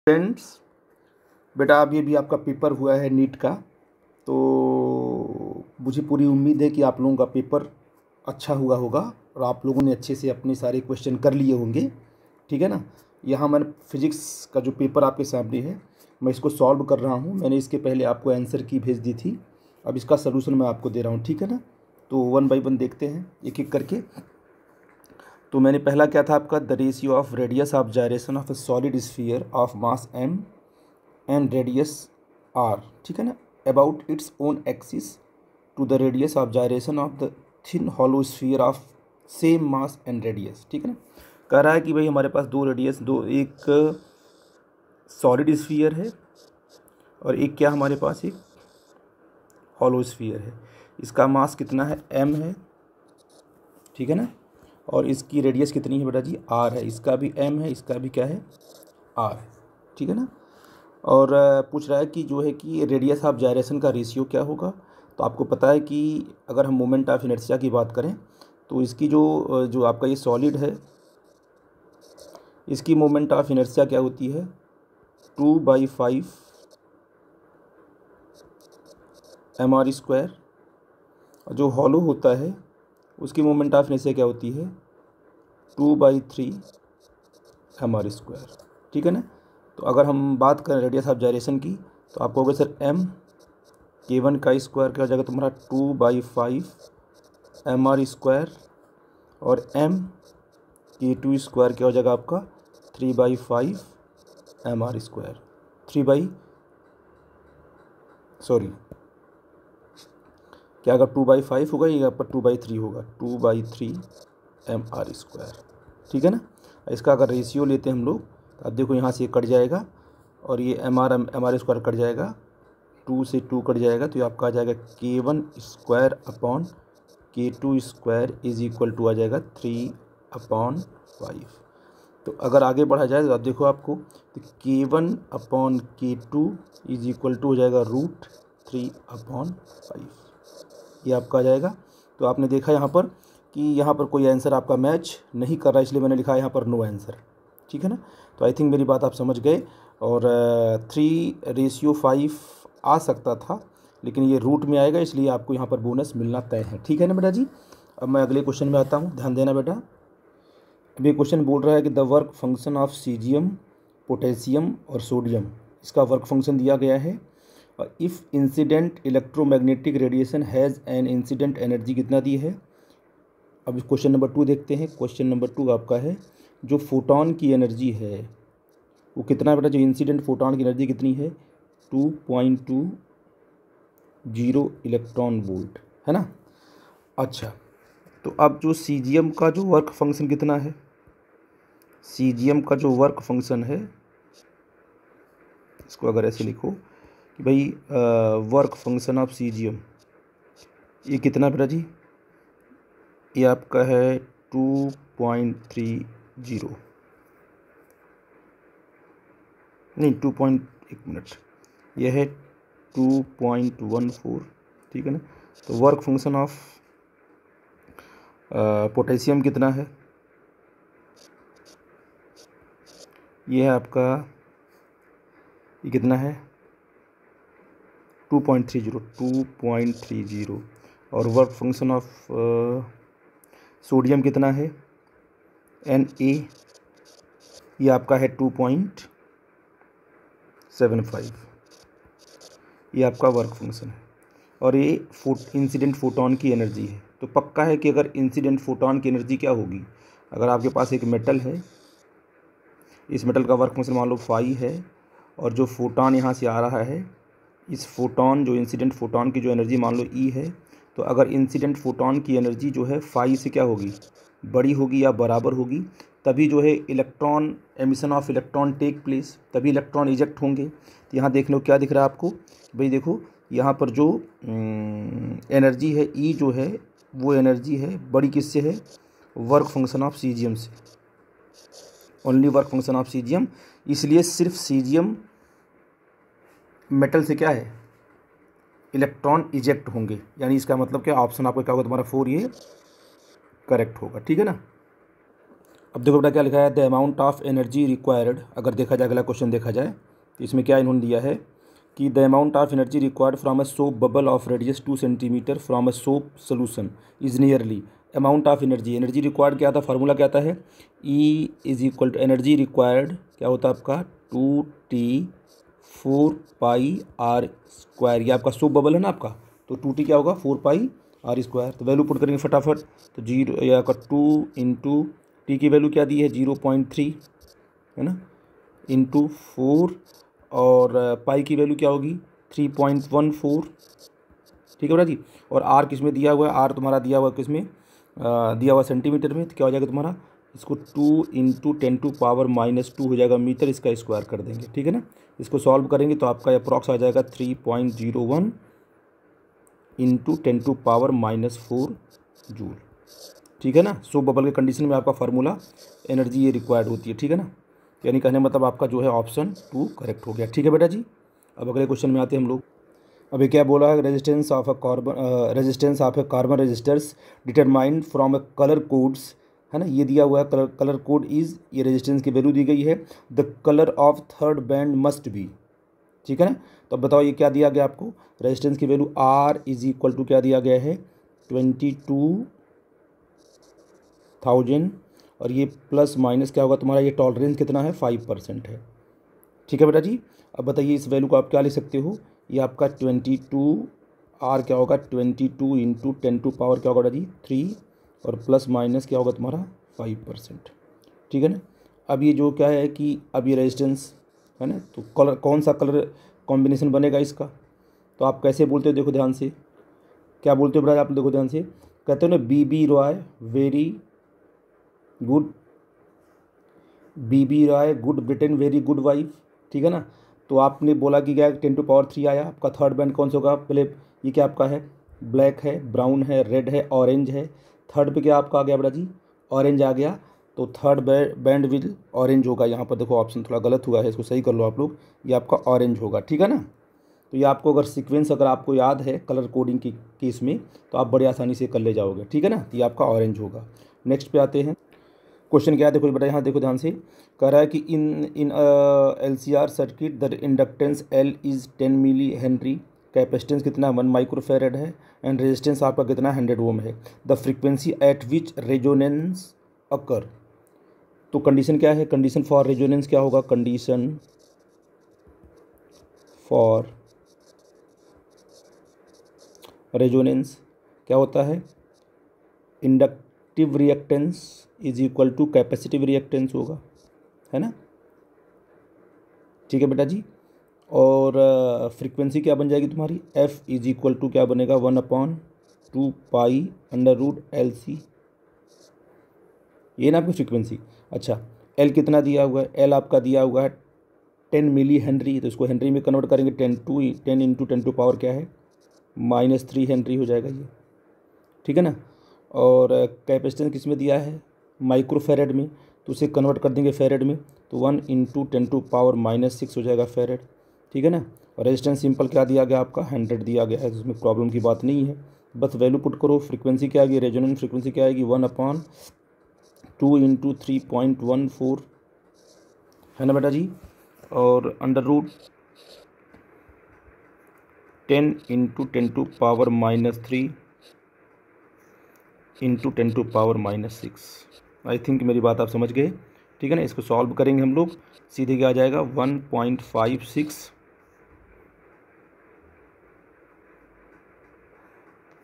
Friends, बेटा अभी अभी आपका पेपर हुआ है नीट का। तो मुझे पूरी उम्मीद है कि आप लोगों का पेपर अच्छा हुआ होगा और आप लोगों ने अच्छे से अपने सारे क्वेश्चन कर लिए होंगे। ठीक है ना। यहाँ मैंने फिजिक्स का जो पेपर आपके सामने है, मैं इसको सॉल्व कर रहा हूँ। मैंने इसके पहले आपको आंसर की भेज दी थी, अब इसका सलूशन मैं आपको दे रहा हूँ। ठीक है ना। तो 1 बाय 1 देखते हैं एक एक करके। तो मैंने पहला क्या था आपका, the ratio of radius of gyration of a solid sphere of mass m and radius r, ठीक है ना, about its own axis to the radius of gyration of the thin hollow sphere of same mass and radius. ठीक है ना। कह रहा है कि भाई हमारे पास दो रेडियस, एक सॉलिड स्फीयर है और एक क्या हमारे पास एक हॉलो स्फीयर है। इसका मास कितना है, m है। ठीक है ना। और इसकी रेडियस कितनी है बेटा जी, r है। इसका भी m है, इसका भी क्या है, r है। ठीक है ना। और पूछ रहा है कि जो है कि रेडियस ऑफ जायरेशन का रेशियो क्या होगा। तो आपको पता है कि अगर हम मोमेंट ऑफ इनर्शिया की बात करें तो इसकी जो आपका ये सॉलिड है, इसकी मोमेंट ऑफ इनर्शिया क्या होती है, 2/5 mr²। और जो हॉलो होता है उसकी मोमेंट ऑफ इनर्शिया क्या होती है, 2/3 mr²। ठीक है ना। तो अगर हम बात करें रेडियस ऑफ जायरेशन की तो आपको होगा सर m K1 का स्क्वायर क्या हो जाएगा तुम्हारा 2/5 mr², और m K2 स्क्वायर क्या हो जाएगा आपका 3/5 mr²। क्या अगर 2/5 होगा या पर 2/3 होगा, 2/3 mr²। ठीक है ना। इसका अगर रेशियो लेते हैं हम लोग तो अब देखो यहाँ से कट जाएगा और ये mr² कट जाएगा, 2 से 2 कट जाएगा, तो ये आपका आ जाएगा K1² upon K2 square is equal to आ जाएगा 3/5। तो अगर आगे बढ़ा जाए तो आप देखो आपको, तो K1 upon K2 is equal to हो जाएगा √3/5। ये आपका आ जाएगा। तो आपने देखा यहाँ पर कि यहाँ पर कोई आंसर आपका मैच नहीं कर रहा, इसलिए मैंने लिखा है यहाँ पर नो आंसर। ठीक है ना। तो आई थिंक मेरी बात आप समझ गए। और 3/5 आ सकता था, लेकिन ये रूट में आएगा, इसलिए आपको यहाँ पर बोनस मिलना तय है। ठीक है ना बेटा जी। अब मैं अगले क्वेश्चन में आता हूँ, ध्यान देना बेटा। अब ये क्वेश्चन बोल रहा है कि the work function of caesium, potassium और सोडियम, इसका वर्क फंक्शन दिया गया है। और if incident electromagnetic radiation has an incident energy कितना दी है। अब क्वेश्चन नंबर 2 देखते हैं। क्वेश्चन नंबर 2 आपका है जो फोटोन की एनर्जी है वो कितना बेटा, जो इंसिडेंट फोटोन की एनर्जी कितनी है, 2.20 इलेक्ट्रॉन वोल्ट, है ना। अच्छा, तो अब जो सीजियम का जो वर्क फंक्शन कितना है, सीजियम का जो वर्क फंक्शन है, इसको अगर ऐसे लिखो कि भाई वर्क फंक्शन ऑफ सीजियम, ये कितना बेटा जी, ये आपका है 2.30, नहीं 1 मिनट, ये है 2.14। ठीक है ना। तो वर्क फंक्शन ऑफ पोटेशियम कितना है, ये है आपका, ये कितना है 2.30। और वर्क फंक्शन ऑफ सोडियम कितना है, Na, ये आपका है 2.75। ये आपका वर्क फंक्शन है। और ये इंसिडेंट फोटोन की एनर्जी है। तो पक्का है कि अगर इंसिडेंट फोटोन की एनर्जी क्या होगी, अगर आपके पास एक मेटल है, इस मेटल का वर्क फंक्शन मान लो फाई है, और जो फोटोन यहाँ से आ रहा है, इस फोटोन जो इंसिडेंट फोटोन की जो एनर्जी मान लो ई है, तो अगर इंसिडेंट फोटोन की एनर्जी जो है फाई से क्या होगी, बड़ी होगी या बराबर होगी, तभी जो है electron emission of electron take place, तभी इलेक्ट्रॉन इजेक्ट होंगे। तो यहाँ देख लो क्या दिख रहा है आपको, भाई देखो यहाँ पर जो एनर्जी है ई जो है, वो एनर्जी है बड़ी किससे है, वर्क फंक्शन ऑफ सीजियम से, only work function of caesium. इसलिए सिर्फ सीजियम मेटल से क्या है, इलेक्ट्रॉन इजेक्ट होंगे। यानी इसका मतलब क्या, ऑप्शन आपका क्या होगा तुम्हारा 4 ये करेक्ट होगा। ठीक है ना। अब देखो बेटा क्या लिखा है, the amount of energy required. अगर देखा जाए, अगला क्वेश्चन देखा जाए तो इसमें क्या इन्होंने दिया है कि the amount of energy required from a soap bubble of radius 2 centimetre from a soap solution is nearly amount of energy. Energy required क्या था, फार्मूला क्या आता है, E is equal to energy required क्या होता है आपका 2T4πr²। ये आपका सोप बबल है ना आपका, तो 2T क्या होगा 4πr²। तो वैल्यू पुट करेंगे फटाफट, तो जीरो या का 2 इंटू टी की वैल्यू क्या दी है 0.3 है ना, इंटू 4, और पाई की वैल्यू क्या होगी 3.14। ठीक है बेटा जी। और आर किस में दिया हुआ है, आर तुम्हारा दिया हुआ किस में, दिया हुआ सेंटीमीटर में, तो क्या हो जाएगा तुम्हारा, इसको 2 इंटू 10⁻⁻² हो जाएगा मीटर, इसका स्क्वायर कर देंगे। ठीक है ना, इसको सॉल्व करेंगे तो आपका अप्रॉक्स आ जाएगा 3.01 इंटू 10⁻⁻4 जूल। ठीक है ना, सोप बबल के कंडीशन में आपका फार्मूला एनर्जी ये रिक्वायर्ड होती है। ठीक है ना, यानी कहने मतलब आपका जो है ऑप्शन 2 करेक्ट हो गया। ठीक है बेटा जी। अब अगले क्वेश्चन में आते हैं हम लोग। अभी क्या बोला है, resistance of a carbon resistors determined from a colour codes, है ना, ये दिया हुआ है कलर कोड इज, ये रेजिस्टेंस की वैल्यू दी गई है, the colour of third band must be. ठीक है ना, तो अब बताओ ये क्या दिया गया आपको, रेजिस्टेंस की value R is equal to क्या दिया गया है 22,000, और ये प्लस माइनस क्या होगा तुम्हारा, ये टॉलरेंस कितना है 5% है। ठीक है बेटा जी। अब बताइए इस वैल्यू को आप क्या लिख सकते हो, ये आपका 22 आर क्या होगा 22 इंटू 10⁻, क्या होगा जी 3, और प्लस माइनस क्या होगा तुम्हारा 5%। ठीक है ना। अब ये जो क्या है कि अब ये रेजिस्टेंस है ना, तो कलर कौन सा कलर कॉम्बिनेशन बनेगा इसका, तो आप कैसे बोलते हो, देखो ध्यान से क्या बोलते हो बेटा आप, देखो ध्यान से, कहते हो ना B Roy very good, B Roy good Britain very good wife. ठीक है ना, तो आपने बोला कि क्या 10⁻³ आया, आपका थर्ड बैंड कौन सा होगा, पहले ये क्या आपका है, ब्लैक है, ब्राउन है, रेड है, ऑरेंज है, थर्ड पे क्या आपका आ गया बेटा जी, ऑरेंज आ गया, तो थर्ड बैंड विल ऑरेंज होगा। यहाँ पर देखो ऑप्शन थोड़ा गलत हुआ है, इसको सही कर लो आप लोग, ये आपका ऑरेंज होगा। ठीक है ना, तो ये आपको अगर सीक्वेंस अगर आपको याद है कलर कोडिंग की केस में, तो आप बड़े आसानी से कर ले जाओगे। ठीक है ना, तो ये आपका ऑरेंज होगा। नेक्स्ट पे आते हैं, क्वेश्चन क्या है देखो बेटा, यहाँ देखो ध्यान से, कह रहा है कि in LCR circuit the inductance L is 10 millihenry, capacitance कितना 1 माइक्रोफेरेड है, एंड रेजिस्टेंस आपका कितना 100 ओम है, the frequency at which resonance occur. तो कंडीशन क्या है, कंडीशन फॉर रेजोनेंस क्या होगा, कंडीशन फॉर रेजोनेंस क्या होता है, inductive reactance is equal to capacitive reactance होगा, है ना। ठीक है बेटा जी। और फ्रीक्वेंसी क्या बन जाएगी तुम्हारी, F इज इक्वल टू क्या बनेगा 1/2π√LC, ये ना आपकी फ्रीक्वेंसी। अच्छा, L कितना दिया हुआ है, L आपका दिया हुआ है 10 मिली हेनरी, तो इसको हेनरी में कन्वर्ट करेंगे 10 इंटू 10⁻, क्या है -3 हेनरी हो जाएगा ये। ठीक है ना, और कैपेसिटेंस किस में दिया है, माइक्रोफेरेड में, तो उसे कन्वर्ट कर देंगे फेरेड में, तो 1 इंटू 10⁻⁻6 हो जाएगा फेरेड। ठीक है ना, और रेजिस्टेंस सिंपल क्या दिया गया आपका 100 दिया गया है, जिसमें प्रॉब्लम की बात नहीं है, बस वैल्यू पुट करो। फ्रीक्वेंसी क्या आएगी, रेजोनेंस फ्रीक्वेंसी क्या आएगी 1/2 इंटू 3.14, है ना बेटा जी, और √10 इंटू 10⁻³ इंटू 10⁻⁻6। आई थिंक मेरी बात आप समझ गए। ठीक है ना, इसको सॉल्व करेंगे हम लोग, सीधे क्या आ जाएगा 1.56,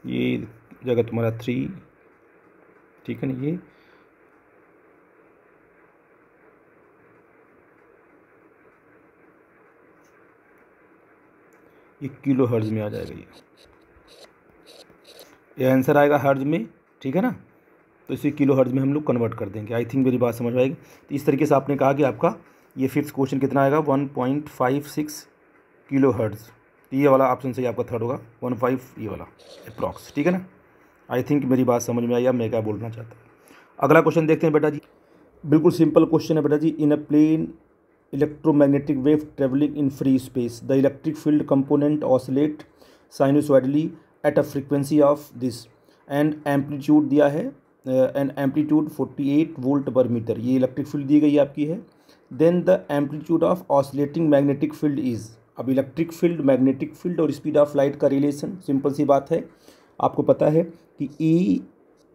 ये जगह तुम्हारा 3। ठीक है ना, ये किलो हर्ज में आ जाएगा, ये आंसर आएगा हर्ज में। ठीक है ना, तो इसे किलो हर्ज में हम लोग कन्वर्ट कर देंगे। आई थिंक मेरी बात समझ आएगी। तो इस तरीके से आपने कहा कि आपका ये फिफ्थ क्वेश्चन कितना आएगा 1.56 किलो हर्ज, तो ये वाला ऑप्शन सही आपका थर्ड होगा 15 ये वाला अप्रॉक्स। ठीक है ना, आई थिंक मेरी बात समझ में आई, अब मैं क्या बोलना चाहता हूँ। अगला क्वेश्चन देखते हैं बेटा जी, बिल्कुल सिंपल क्वेश्चन है बेटा जी। In a plane electromagnetic wave travelling in free space the electric field component oscillate sinusoidally at a frequency of this and amplitude दिया है एन एम्पलीट्यूड 48 वोल्ट पर मीटर, ये इलेक्ट्रिक फील्ड दी गई आपकी है। Then the amplitude of oscillating magnetic field is, अब electric field, magnetic field और स्पीड ऑफ लाइट का रिलेशन सिंपल सी बात है, आपको पता है कि ई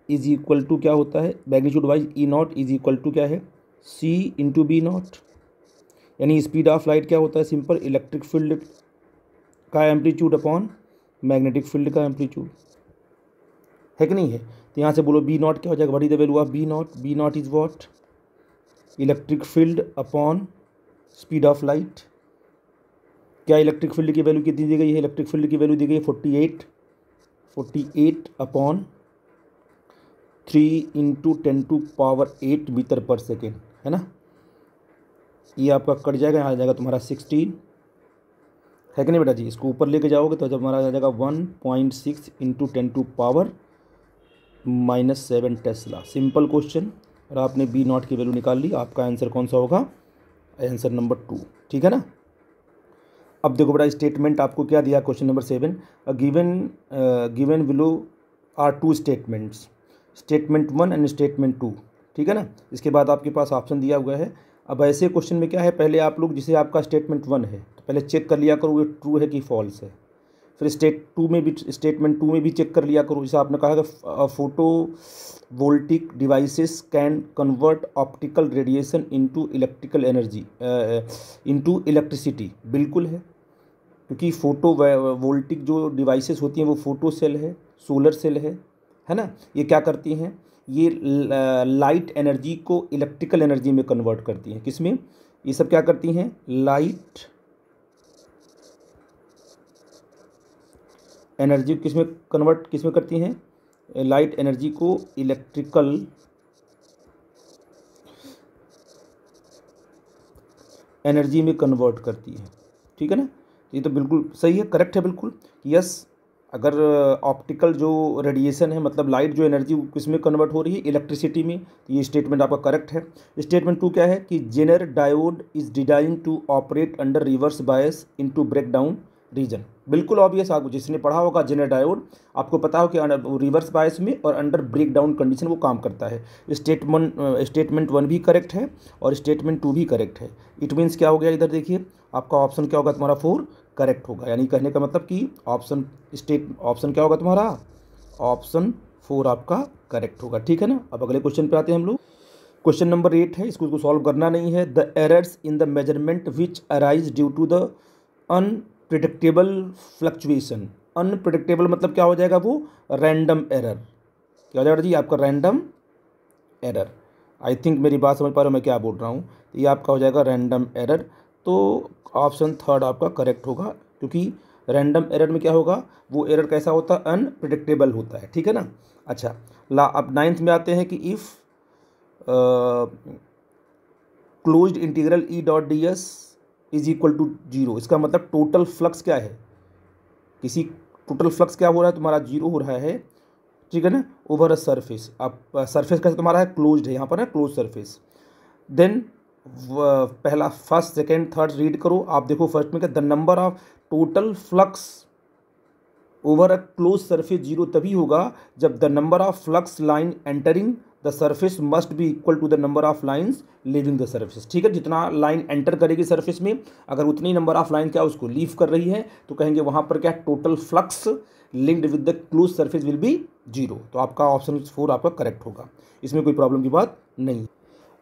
इज इक्वल टू क्या होता है magnitude wise, E naught is equal to क्या है सी इंटू बी नॉट, यानी स्पीड ऑफ लाइट क्या होता है सिंपल इलेक्ट्रिक फील्ड का एम्पलीट्यूड अपॉन मैग्नेटिक फील्ड का एम्पलीट्यूड, है कि नहीं है। तो यहाँ से बोलो बी नॉट क्या हो जाएगा, what is the value of B naught, B naught is what electric field upon speed of light. क्या इलेक्ट्रिक फील्ड की वैल्यू कितनी दी गई है, इलेक्ट्रिक फील्ड की वैल्यू दी गई है 48 अपॉन 3 इंटू 10⁸ मीटर पर सेकेंड, है ना। ये आपका कट जाएगा, यहाँ आ जाएगा तुम्हारा 16, है कि नहीं बेटा जी। इसको ऊपर लेके जाओगे तो जब हमारा आ जाएगा 1.6 इंटू 10⁻⁻7 टेस्ला। सिंपल क्वेश्चन, और आपने बी नॉट की वैल्यू निकाल ली, आपका आंसर कौन सा होगा, आंसर नंबर 2, ठीक है ना। अब देखो बेटा स्टेटमेंट आपको क्या दिया, question number 7, given below are 2 statements, statement 1 and statement 2, ठीक है ना। इसके बाद आपके पास ऑप्शन दिया हुआ है। अब ऐसे क्वेश्चन में क्या है, पहले आप लोग, जैसे आपका स्टेटमेंट 1 है तो पहले चेक कर लिया करो ये ट्रू है कि फॉल्स है, फिर स्टेटमेंट टू में भी चेक कर लिया करो। जैसे आपने कहा कि photo voltaic devices can convert optical radiation into electrical energy into electricity, बिल्कुल है, क्योंकि फोटो वोल्टिक जो डिवाइसेस होती हैं वो फोटो सेल है, सोलर सेल है ना। ये क्या करती हैं, ये लाइट एनर्जी को इलेक्ट्रिकल एनर्जी में कन्वर्ट करती हैं। किस में, ये सब क्या करती हैं, लाइट एनर्जी किसमें कन्वर्ट, किसमें करती हैं, लाइट एनर्जी को इलेक्ट्रिकल एनर्जी में कन्वर्ट करती है, ठीक है ना। ये तो बिल्कुल सही है, करेक्ट है बिल्कुल, यस। अगर ऑप्टिकल जो रेडिएशन है, मतलब लाइट जो एनर्जी किसमें कन्वर्ट हो रही है, इलेक्ट्रिसिटी में, तो ये स्टेटमेंट आपका करेक्ट है। स्टेटमेंट 2 क्या है कि Zener diode is design to operate under reverse bias into break down region, बिल्कुल ऑब्वियस, आपको जिसने पढ़ा होगा जेनर डायोड आपको पता हो कि रिवर्स बायस में और अंडर ब्रेक डाउन कंडीशन वो काम करता है। स्टेटमेंट 1 भी करेक्ट है और स्टेटमेंट 2 भी करेक्ट है। इट मीन्स क्या हो गया, इधर देखिए आपका ऑप्शन क्या होगा, तुम्हारा 4 करेक्ट होगा, यानी कहने का मतलब कि ऑप्शन क्या होगा तुम्हारा, ऑप्शन 4 आपका करेक्ट होगा, ठीक है ना। अब अगले क्वेश्चन पे आते हैं हम लोग। क्वेश्चन नंबर 8 है, इसको सॉल्व करना नहीं है। The errors in the measurement which arise due to the unpredictable fluctuation, unpredictable मतलब क्या हो जाएगा, वो रैंडम एरर, क्या हो जाएगा जी आपका रैंडम एरर। आई थिंक मेरी बात समझ पा रहे हो मैं क्या बोल रहा हूँ, ये आपका हो जाएगा रैंडम एरर। तो ऑप्शन 3 आपका करेक्ट होगा, क्योंकि रैंडम एरर में क्या होगा, वो एरर कैसा होता है, अनप्रिडिक्टेबल होता है, ठीक है ना। अच्छा अब 9th में आते हैं कि if closed integral E dot D S is equal to 0, इसका मतलब टोटल फ्लक्स क्या है, टोटल फ्लक्स क्या हो रहा है तुम्हारा, 0 हो रहा है, ठीक है ना, ओवर अ सरफेस। अब सरफेस कैसे तुम्हारा है, क्लोज्ड है, यहाँ पर है क्लोज सरफेस। देन पहला फर्स्ट सेकेंड थर्ड रीड करो, आप देखो फर्स्ट में क्या, the number of total flux over a close surface 0 तभी होगा जब the number of flux line entering the surface must be equal to the number of lines leaving the surface, ठीक है। जितना लाइन एंटर करेगी surface में, अगर उतनी नंबर ऑफ लाइन क्या उसको लीव कर रही है, तो कहेंगे वहाँ पर क्या total flux linked with the close surface will be 0। तो आपका ऑप्शन 4 आपका करेक्ट होगा, इसमें कोई प्रॉब्लम की बात नहीं।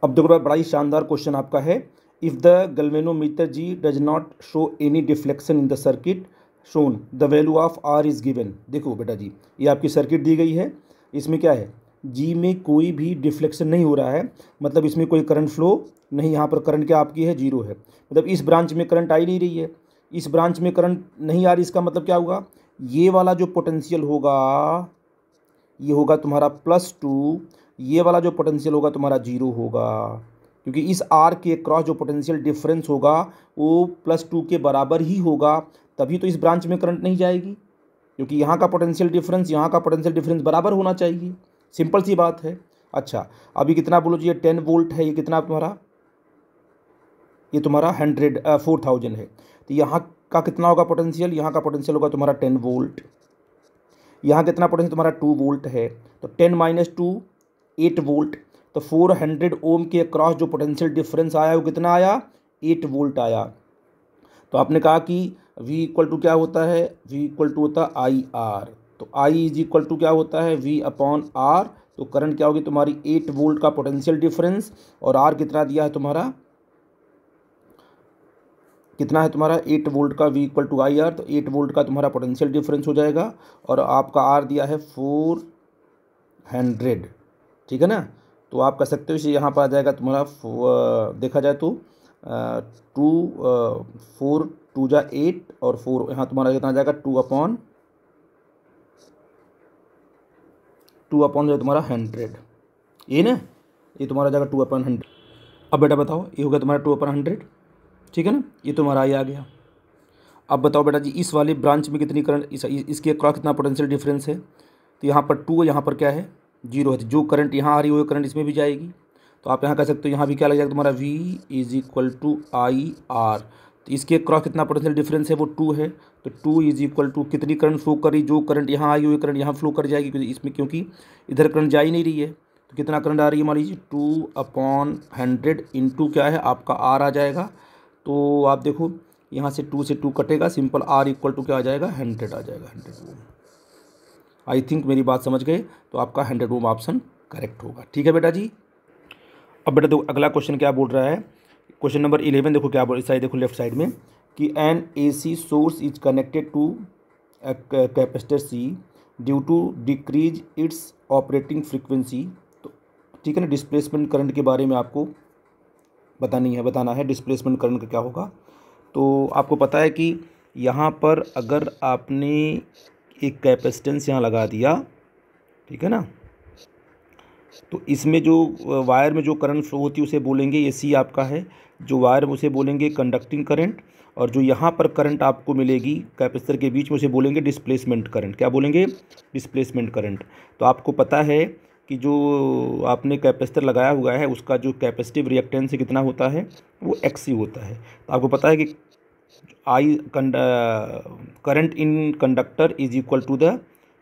अब देखो बड़ा ही शानदार क्वेश्चन आपका है, if the galvanometer G does not show any deflection in the circuit shown the value of R is given. देखो बेटा जी ये आपकी सर्किट दी गई है, इसमें क्या है, जी में कोई भी डिफ्लेक्शन नहीं हो रहा है, मतलब इसमें कोई करंट फ्लो नहीं, यहाँ पर करंट क्या आपकी है 0 है, मतलब इस ब्रांच में करंट आ ही नहीं रही है, इस ब्रांच में करंट नहीं आ रही, इसका मतलब क्या होगा, ये वाला जो पोटेंशियल होगा ये होगा तुम्हारा +2, ये वाला जो पोटेंशियल होगा तुम्हारा 0 होगा, क्योंकि इस आर के क्रॉस जो पोटेंशियल डिफरेंस होगा वो +2 के बराबर ही होगा, तभी तो इस ब्रांच में करंट नहीं जाएगी, क्योंकि यहाँ का पोटेंशियल डिफरेंस यहाँ का पोटेंशियल डिफरेंस बराबर होना चाहिए, सिंपल सी बात है। अच्छा अभी कितना बोलो जी, ये 10 वोल्ट है, ये कितना तुम्हारा, ये तुम्हारा 4000 है, तो यहाँ का कितना होगा पोटेंशियल, यहाँ का पोटेंशियल होगा तुम्हारा 10 वोल्ट, यहाँ कितना पोटेंशियल तुम्हारा 2 वोल्ट है, तो 10 - 2 8 वोल्ट। तो 400 ओम के अक्रॉस जो पोटेंशियल डिफरेंस आया वो कितना आया, 8 वोल्ट आया। तो आपने कहा कि V इक्वल टू क्या होता है, V इक्वल टू होता है आई आर। तो I इज इक्वल टू क्या होता है, V अपॉन R। तो करंट क्या होगी तुम्हारी, 8 वोल्ट का पोटेंशियल डिफरेंस, और R कितना दिया है तुम्हारा, कितना है तुम्हारा 8 वोल्ट का, V equal to I R. तो 8 वोल्ट का तुम्हारा पोटेंशियल डिफरेंस हो जाएगा, और आपका R दिया है 400, ठीक है ना। तो आप कह सकते हो इसे यहाँ पर आ जाएगा तुम्हारा देखा जाए तो 4 2 जा 8 और 4 यहाँ तुम्हारा कितना आ जाएगा 2 अपॉन जो तुम्हारा 100, ये ना, ये तुम्हारा जाएगा 2 अपॉन 100। अब बेटा बताओ, ये हो गया तुम्हारा 2 अपॉन 100, ठीक है ना, ये तुम्हारा ये आ गया। अब बताओ बेटा जी, इस वाली ब्रांच में कितनी करंट, इसके अक्रॉस कितना पोटेंशियल डिफरेंस है। तो यहाँ पर 2 है, यहाँ पर क्या है 0 है। जो करंट यहाँ आ रही है वो करंट इसमें भी जाएगी। तो आप यहाँ कह सकते हो यहाँ भी क्या लग जाएगा तुम्हारा V is equal to I R. तो इसके क्रॉस कितना पोटेंशियल डिफरेंस है, वो 2 है। तो 2 इज इक्वल टू कितनी करंट फ्लो करी, जो करंट यहाँ आई हुई करंट यहाँ फ्लो कर जाएगी, क्योंकि इसमें क्योंकि इधर करंट जा ही नहीं रही है। तो कितना करंट आ रही है मान लीजिए 2 अपॉन 100 इंटू क्या है आपका R आ जाएगा। तो आप देखो यहाँ से 2 से 2 कटेगा, सिंपल R इक्वल टू क्या आ जाएगा 100 आ जाएगा, 100 ओम। आई थिंक मेरी बात समझ गए, तो आपका 100 ओम ऑप्शन करेक्ट होगा, ठीक है बेटा जी। अब बेटा देखो अगला क्वेश्चन क्या बोल रहा है, क्वेश्चन नंबर 11 देखो क्या बोल, इस साइड देखो लेफ्ट साइड में, कि an AC source is connected to capacitor C due to decrease its operating frequency. तो ठीक है ना, डिस्प्लेसमेंट करंट के बारे में आपको बताना है डिस्प्लेसमेंट करंट का क्या होगा। तो आपको पता है कि यहाँ पर अगर आपने एक कैपेसिटेंस यहाँ लगा दिया, ठीक है ना, तो इसमें जो वायर में जो करंट फ्लो होती है उसे बोलेंगे, ये C आपका है, जो वायर में उसे बोलेंगे कंडक्टिंग करंट, और जो यहाँ पर करंट आपको मिलेगी कैपेसिटर के बीच में उसे बोलेंगे डिस्प्लेसमेंट करंट। क्या बोलेंगे, डिस्प्लेसमेंट करंट। तो आपको पता है कि जो आपने कैपेसिटर लगाया हुआ है उसका जो कैपेसिटिव रिएक्टेंस कितना होता है, वो XC होता है। तो आपको पता है कि current in conductor is equal to the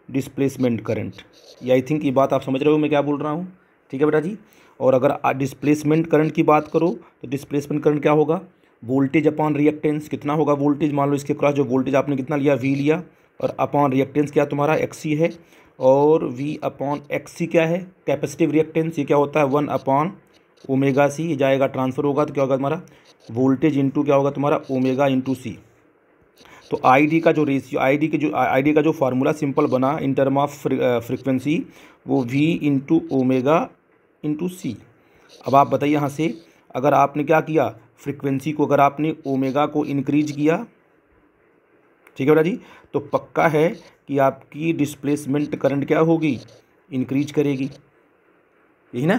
displacement current. ये आई थिंक ये बात आप समझ रहे हो मैं क्या बोल रहा हूँ, ठीक है बेटा जी। और अगर डिस्प्लेसमेंट करंट की बात करो तो डिस्प्लेसमेंट करंट क्या होगा, वोल्टेज अपॉन रिएक्टेंस। कितना होगा वोल्टेज, मान लो इसके क्रॉस जो वोल्टेज आपने कितना लिया V लिया, और अपॉन रिएक्टेंस क्या तुम्हारा XC है, और V अपॉन XC क्या है कैपेसिटिव रिएक्टेंस, ये क्या होता है 1 अपॉन ओमेगा C। ये जाएगा ट्रांसफर होगा तो क्या होगा तुम्हारा वोल्टेज इंटू क्या होगा तुम्हारा ओमेगा इंटू C। तो ID का जो रेशियो, ID का जो फार्मूला सिंपल बना इन टर्म ऑफ फ्रीक्वेंसी, वो V into omega into C। अब आप बताइए यहाँ से, अगर आपने क्या किया फ्रीक्वेंसी को, अगर आपने ओमेगा को इंक्रीज किया, ठीक है बेटा जी, तो पक्का है कि आपकी डिस्प्लेसमेंट करंट क्या होगी, इंक्रीज करेगी, यही ना।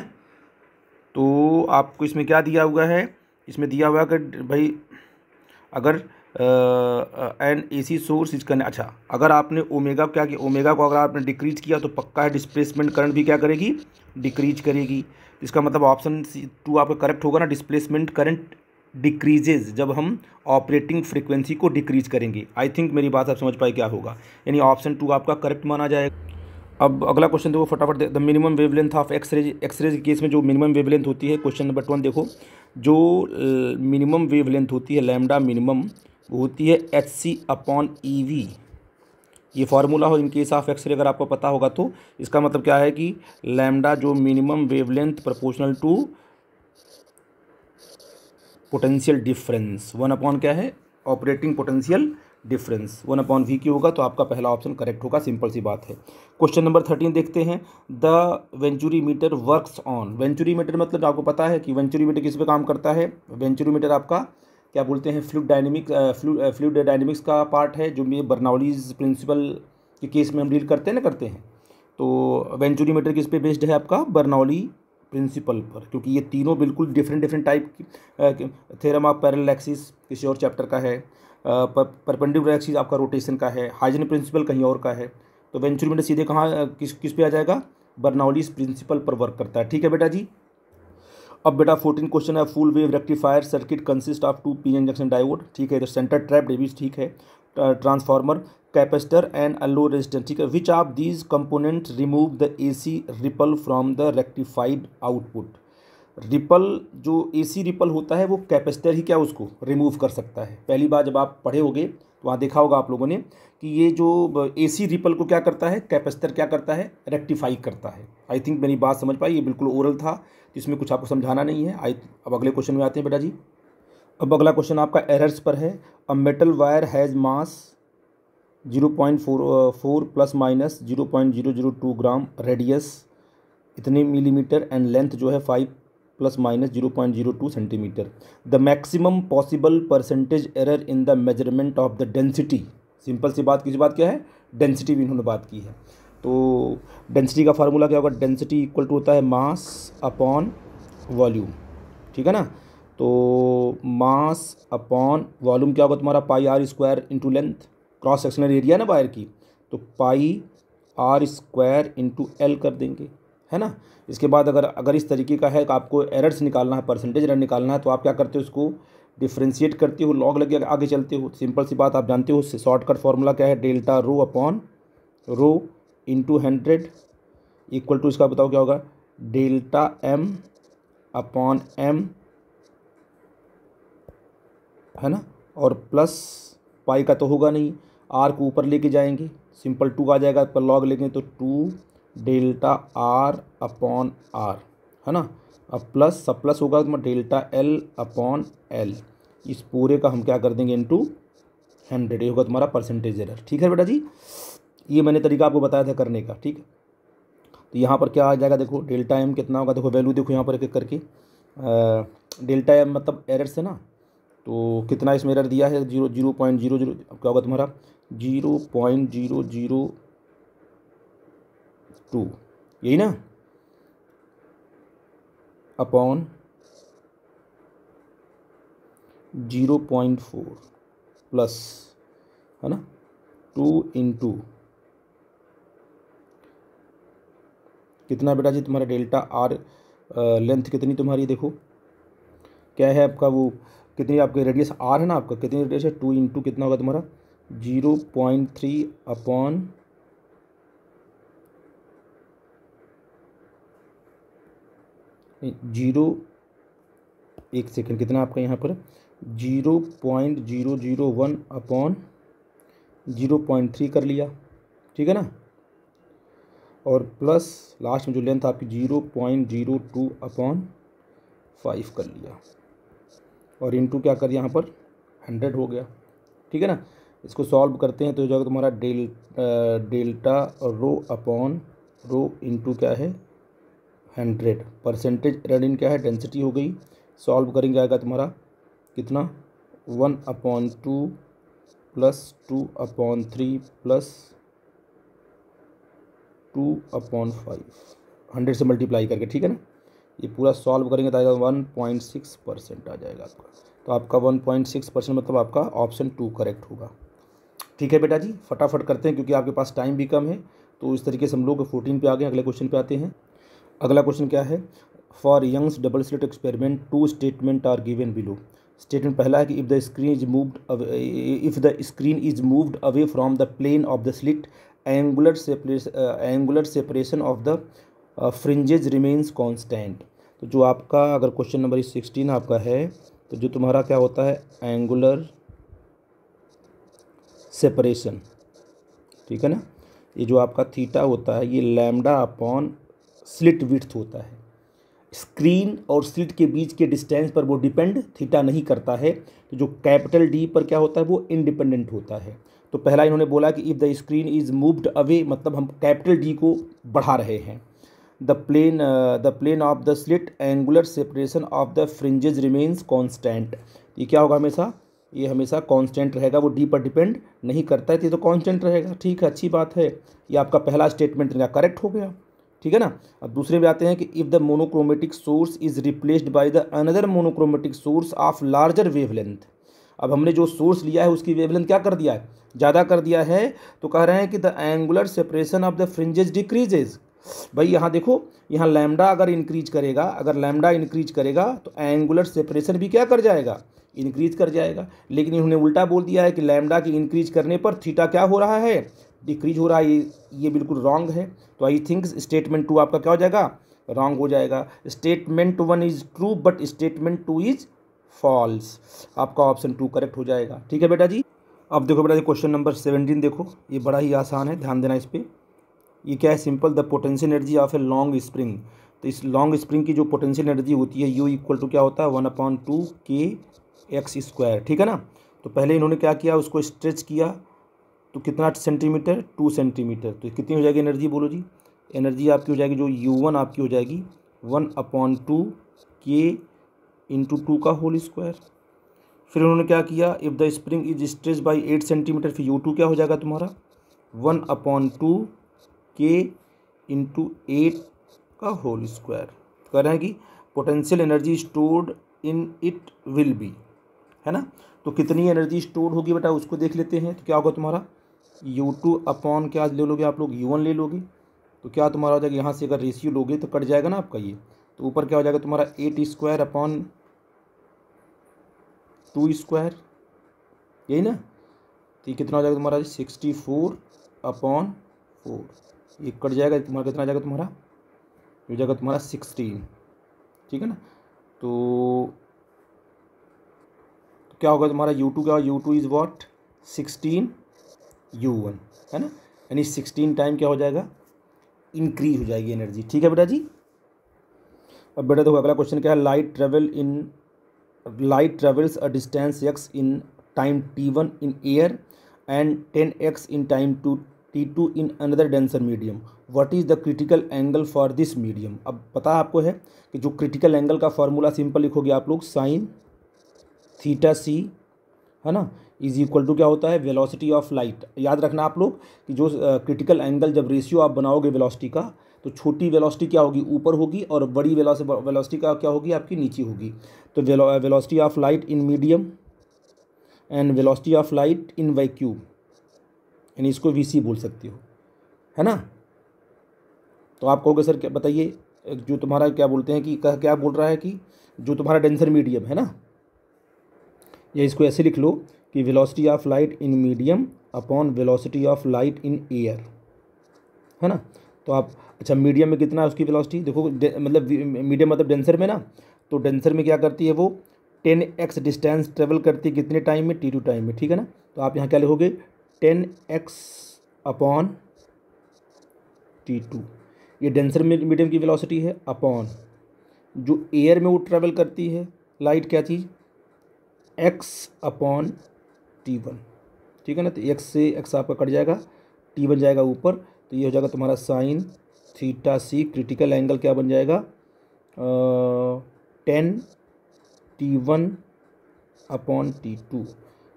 तो आपको इसमें क्या दिया हुआ है, इसमें दिया हुआ है कि भाई अगर एन AC सोर्स इज करने, अच्छा अगर आपने ओमेगा क्या किया, ओमेगा को अगर आपने डिक्रीज किया तो पक्का है डिस्प्लेसमेंट करंट भी क्या करेगी, डिक्रीज करेगी। इसका मतलब ऑप्शन 2 आपका करेक्ट होगा ना, डिस्प्लेसमेंट करंट डिक्रीजेज जब हम ऑपरेटिंग फ्रीक्वेंसी को डिक्रीज करेंगे। आई थिंक मेरी बात आप समझ पाए क्या होगा, यानी ऑप्शन 2 आपका करेक्ट माना जाएगा। अब अगला क्वेश्चन देखो फटाफट, the minimum wavelength of X ray के केस में जो मिनिमम वेवलेंथ होती है, क्वेश्चन नंबर 1 देखो, जो मिनिमम वेवलेंथ होती है लैम्डा मिनिमम, वो होती है HC अपॉन EV। ये फार्मूला हो इन केस ऑफ एक्सरे, अगर आपको पता होगा तो इसका मतलब क्या है कि लैम्डा जो minimum wavelength proportional to potential difference, 1 अपॉन क्या है ऑपरेटिंग पोटेंशियल डिफरेंस, 1 अपॉन V की होगा। तो आपका पहला ऑप्शन करेक्ट होगा, सिंपल सी बात है। क्वेश्चन नंबर 13 देखते हैं, the venturimeter works on. Venturimeter मतलब आपको पता है कि वेंचुरीमीटर किस पे काम करता है, वेंचुरीमीटर आपका क्या बोलते हैं फ्लूइड डायनेमिक्स का पार्ट है, जो भी बर्नौलीज प्रिंसिपल के केस में हम डील करते हैं। तो वेंचुरीमीटर किस पे बेस्ड है आपका, बर्नौली प्रिंसिपल पर, क्योंकि ये तीनों बिल्कुल डिफरेंट टाइप की, थ्योरम ऑफ पैरेलल एक्सिस किसी और चैप्टर का है, परपेंडिकुलर एक्सिस आपका रोटेशन का है, हाइजन प्रिंसिपल कहीं और का है। तो वेंचुरीमीटर सीधे कहाँ किस पे आ जाएगा, बर्नौलीज प्रिंसिपल पर वर्क करता है, ठीक है बेटा जी। अब बेटा 14 क्वेश्चन है, full wave rectifier circuit consist of 2 P N junction diode, ठीक है, इधर सेंटर ट्रैप भी ठीक है, transformer, capacitor and a low resistance, ठीक है, which of these component remove the AC ripple from the rectified output. Ripple जो AC ripple होता है वो कैपेसिटर ही क्या उसको रिमूव कर सकता है। पहली बार जब आप पढ़े होगे तो वहाँ देखा होगा आप लोगों ने कि ये जो एसी रिपल को क्या करता है, कैपेसिटर क्या करता है, रेक्टिफाई करता है। आई थिंक मेरी बात समझ पाई, ये बिल्कुल ओरल था तो इसमें कुछ आपको समझाना नहीं है। अब अगले क्वेश्चन में आते हैं बेटा जी। अब अगला क्वेश्चन आपका एरर्स पर है। A metal wire has mass 0.44 plus minus 0.002 gram, radius इतने मिलीमीटर एंड लेंथ जो है 5 plus minus 0.02 centimetre. The maximum possible percentage error in the measurement of the density. Simple सी बात, किसी बात क्या है, डेंसिटी भी इन्होंने बात की है। तो डेंसिटी का फार्मूला क्या होगा, डेंसिटी इक्वल टू होता है मास अपॉन वॉल्यूम, ठीक है ना। तो मास अपॉन वॉल्यूम क्या होगा तुम्हारा, pi r square into length, cross sectional area ना वायर की, तो pi r square into l कर देंगे, है ना। इसके बाद अगर इस तरीके का है कि आपको एरर्स निकालना है, परसेंटेज एरर निकालना है, तो आप क्या करते हो, उसको डिफ्रेंशिएट करते हो, लॉग लगे आगे चलते हो। सिंपल सी बात आप जानते हो, शॉर्टकट फार्मूला क्या है, delta rho upon rho into 100 equal to, इसका बताओ क्या होगा, डेल्टा एम अपॉन एम, है ना, और प्लस पाई का तो होगा नहीं, आर को ऊपर लेके जाएंगे, सिंपल 2 आ जाएगा, पर लॉग लेंगे तो 2 डेल्टा आर अपॉन आर, है ना। अब प्लस सब प्लस होगा तो डेल्टा एल अपॉन एल, इस पूरे का हम क्या कर देंगे इंटू 100, ये होगा तुम्हारा परसेंटेज एरर, ठीक है बेटा जी। ये मैंने तरीका आपको बताया था करने का, ठीक है। तो यहाँ पर क्या आ जाएगा, देखो डेल्टा एम कितना होगा, देखो वैल्यू देखो यहाँ पर एक एक करके, डेल्टा एम मतलब एरर से ना, तो कितना इसमें एरर दिया है, 0.00, क्या होगा तुम्हारा 0.002, यही ना, अपॉन 0.4 प्लस, है ना, 2 इंटू कितना बेटा जी तुम्हारा डेल्टा आर, लेंथ कितनी तुम्हारी देखो क्या है आपका, वो कितनी आपके रेडियस आर है ना आपका, कितनी रेडियस है, 2 इंटू कितना होगा तुम्हारा 0.3 अपॉन 0, एक सेकेंड, कितना आपका यहाँ पर 0.001 अपॉन 0.3 कर लिया, ठीक है ना, और प्लस लास्ट में जो लेंथ आपकी 0.02 अपॉन 5 कर लिया, और इंटू क्या कर दिया यहाँ पर 100 हो गया, ठीक है ना। इसको सॉल्व करते हैं तो जो तुम्हारा delta rho upon rho into क्या है 100, परसेंटेज एरर इन क्या है डेंसिटी हो गई, सॉल्व करेंगे आएगा तुम्हारा कितना 1/2 प्लस 2/3 प्लस 2/5, 100 से मल्टीप्लाई करके, ठीक है ना। ये पूरा सॉल्व करेंगे तो आएगा 1.6% आ जाएगा आपका। तो आपका 1.6% मतलब आपका ऑप्शन 2 करेक्ट होगा, ठीक है बेटा जी। फटाफट करते हैं क्योंकि आपके पास टाइम भी कम है। तो इस तरीके से हम लोग 14 पे आ गए, अगले क्वेश्चन पे आते हैं। अगला क्वेश्चन क्या है, for Young's double slit experiment 2 statement are given below. Statement पहला है कि if the screen is moved away from the plane of the slit angular separation of the fringes remains constant. तो जो आपका अगर क्वेश्चन नंबर 16 आपका है तो जो तुम्हारा क्या होता है एंगुलर सेपरेशन, ठीक है ना, ये जो आपका थीटा होता है ये लैम्डा अपॉन स्लिट विड्थ होता है। स्क्रीन और स्लिट के बीच के डिस्टेंस पर वो डिपेंड थीटा नहीं करता है। तो जो कैपिटल डी पर क्या होता है वो इंडिपेंडेंट होता है। तो पहला इन्होंने बोला कि if the screen is moved away, मतलब हम कैपिटल डी को बढ़ा रहे हैं। The plane of the slit angular separation of the fringes remains constant. ये क्या होगा हमेशा, ये हमेशा कांस्टेंट रहेगा, वो डी पर डिपेंड नहीं करता है, तो ये तो कांस्टेंट रहेगा, ठीक है, अच्छी बात है। ये आपका पहला स्टेटमेंट करेक्ट हो गया, ठीक है ना। अब दूसरे में आते हैं कि if the monochromatic source is replaced by the another monochromatic source of larger wavelength. अब हमने जो सोर्स लिया है उसकी वेवलेंथ क्या कर दिया है, ज़्यादा कर दिया है, तो कह रहे हैं कि the angular separation of the fringes decreases. भाई यहाँ देखो, यहाँ लैम्डा अगर इंक्रीज करेगा, अगर लैम्डा इंक्रीज करेगा तो एंगुलर सेपरेशन भी क्या कर जाएगा, इंक्रीज कर जाएगा। लेकिन इन्होंने उल्टा बोल दिया है कि लैम्डा की इंक्रीज करने पर थीटा क्या हो रहा है, डिक्रीज हो रहा है। ये बिल्कुल रॉन्ग है। तो आई थिंक स्टेटमेंट 2 आपका क्या हो जाएगा, रॉन्ग हो जाएगा। Statement 1 is true but statement 2 is false. आपका ऑप्शन 2 करेक्ट हो जाएगा। ठीक है बेटा जी। अब देखो बेटा जी क्वेश्चन नंबर 17 देखो, ये बड़ा ही आसान है, ध्यान देना इस पर। ये क्या है, simple, the potential energy of a long spring. तो इस लॉन्ग स्प्रिंग की जो पोटेंशियल एनर्जी होती है यू इक्वल टू क्या होता है, 1/2 kx²। ठीक है ना। तो पहले इन्होंने क्या किया, उसको स्ट्रेच किया, तो कितना सेंटीमीटर, 2 सेंटीमीटर। तो कितनी हो जाएगी एनर्जी, बोलो जी। एनर्जी आपकी हो जाएगी जो U1 आपकी हो जाएगी 1/2 k × 2 फिर उन्होंने क्या किया, if the spring is stretch by 8 centimetre, फिर U2 क्या हो जाएगा तुम्हारा 1/2 k × 8 कह रहे हैं कि potential energy stored in it will be, है ना। तो कितनी एनर्जी स्टोर्ड होगी बेटा उसको देख लेते हैं। तो क्या होगा तुम्हारा U2 अपॉन क्या ले लोगे आप लोग, U1 ले लोगे। तो क्या तुम्हारा हो जाएगा, यहाँ से अगर रेशियो लोगे तो कट जाएगा ना आपका ये। तो ऊपर क्या हो जाएगा तुम्हारा 8² अपॉन 2², यही ना। तो ये कितना हो जाएगा तुम्हारा 64/4। ये कट जाएगा तुम्हारा, कितना आ जाएगा तुम्हारा, हो जाएगा तुम्हारा 16। ठीक है ना। तो क्या होगा तुम्हारा U2 क्या, U2 इज़ वॉट 16 U1, है ना। यानी 16 टाइम क्या हो जाएगा, इंक्रीज हो जाएगी एनर्जी। ठीक है बेटा जी। अब बेटा देखो अगला क्वेश्चन क्या है, light travels a distance x in time t1 in air and 10x in time t2 in another denser medium. What is the critical angle for this medium. अब पता आपको है कि जो क्रिटिकल एंगल का फॉर्मूला सिंपल लिखोगे आप लोग, साइन थीटा सी, है ना, इज इक्वल टू क्या होता है, वेलोसिटी ऑफ लाइट। याद रखना आप लोग कि जो क्रिटिकल एंगल जब रेशियो आप बनाओगे वेलोसिटी का, तो छोटी वेलोसिटी क्या होगी, ऊपर होगी, और बड़ी वेलोसिटी का क्या होगी, आपकी नीचे होगी। तो velocity of light in medium and velocity of light in vacuum, यानी इसको वीसी बोल सकते हो, है ना। तो आप कहोगे सर क्या बताइए, जो तुम्हारा क्या बोलते हैं कि क्या बोल रहा है कि जो तुम्हारा डेंसर मीडियम है ना, या इसको ऐसे लिख लो कि velocity of light in medium upon velocity of light in air, है ना। तो आप अच्छा मीडियम में कितना है उसकी वेलोसिटी देखो, मतलब मीडियम मतलब डेंसर में ना। तो डेंसर में क्या करती है वो 10x डिस्टेंस ट्रेवल करती है कितने टाइम में, t2 टाइम में। ठीक है ना। तो आप यहाँ क्या लिखोगे 10x/t2, ये डेंसर में मीडियम की वेलोसिटी है, अपॉन जो एयर में वो ट्रेवल करती है लाइट, क्या चीज़, x/t1। ठीक है ना। तो x से x आपका कट जाएगा, t1 जाएगा ऊपर, तो ये हो जाएगा तुम्हारा साइन थीटा सी। क्रिटिकल एंगल क्या बन जाएगा 10t1/t2।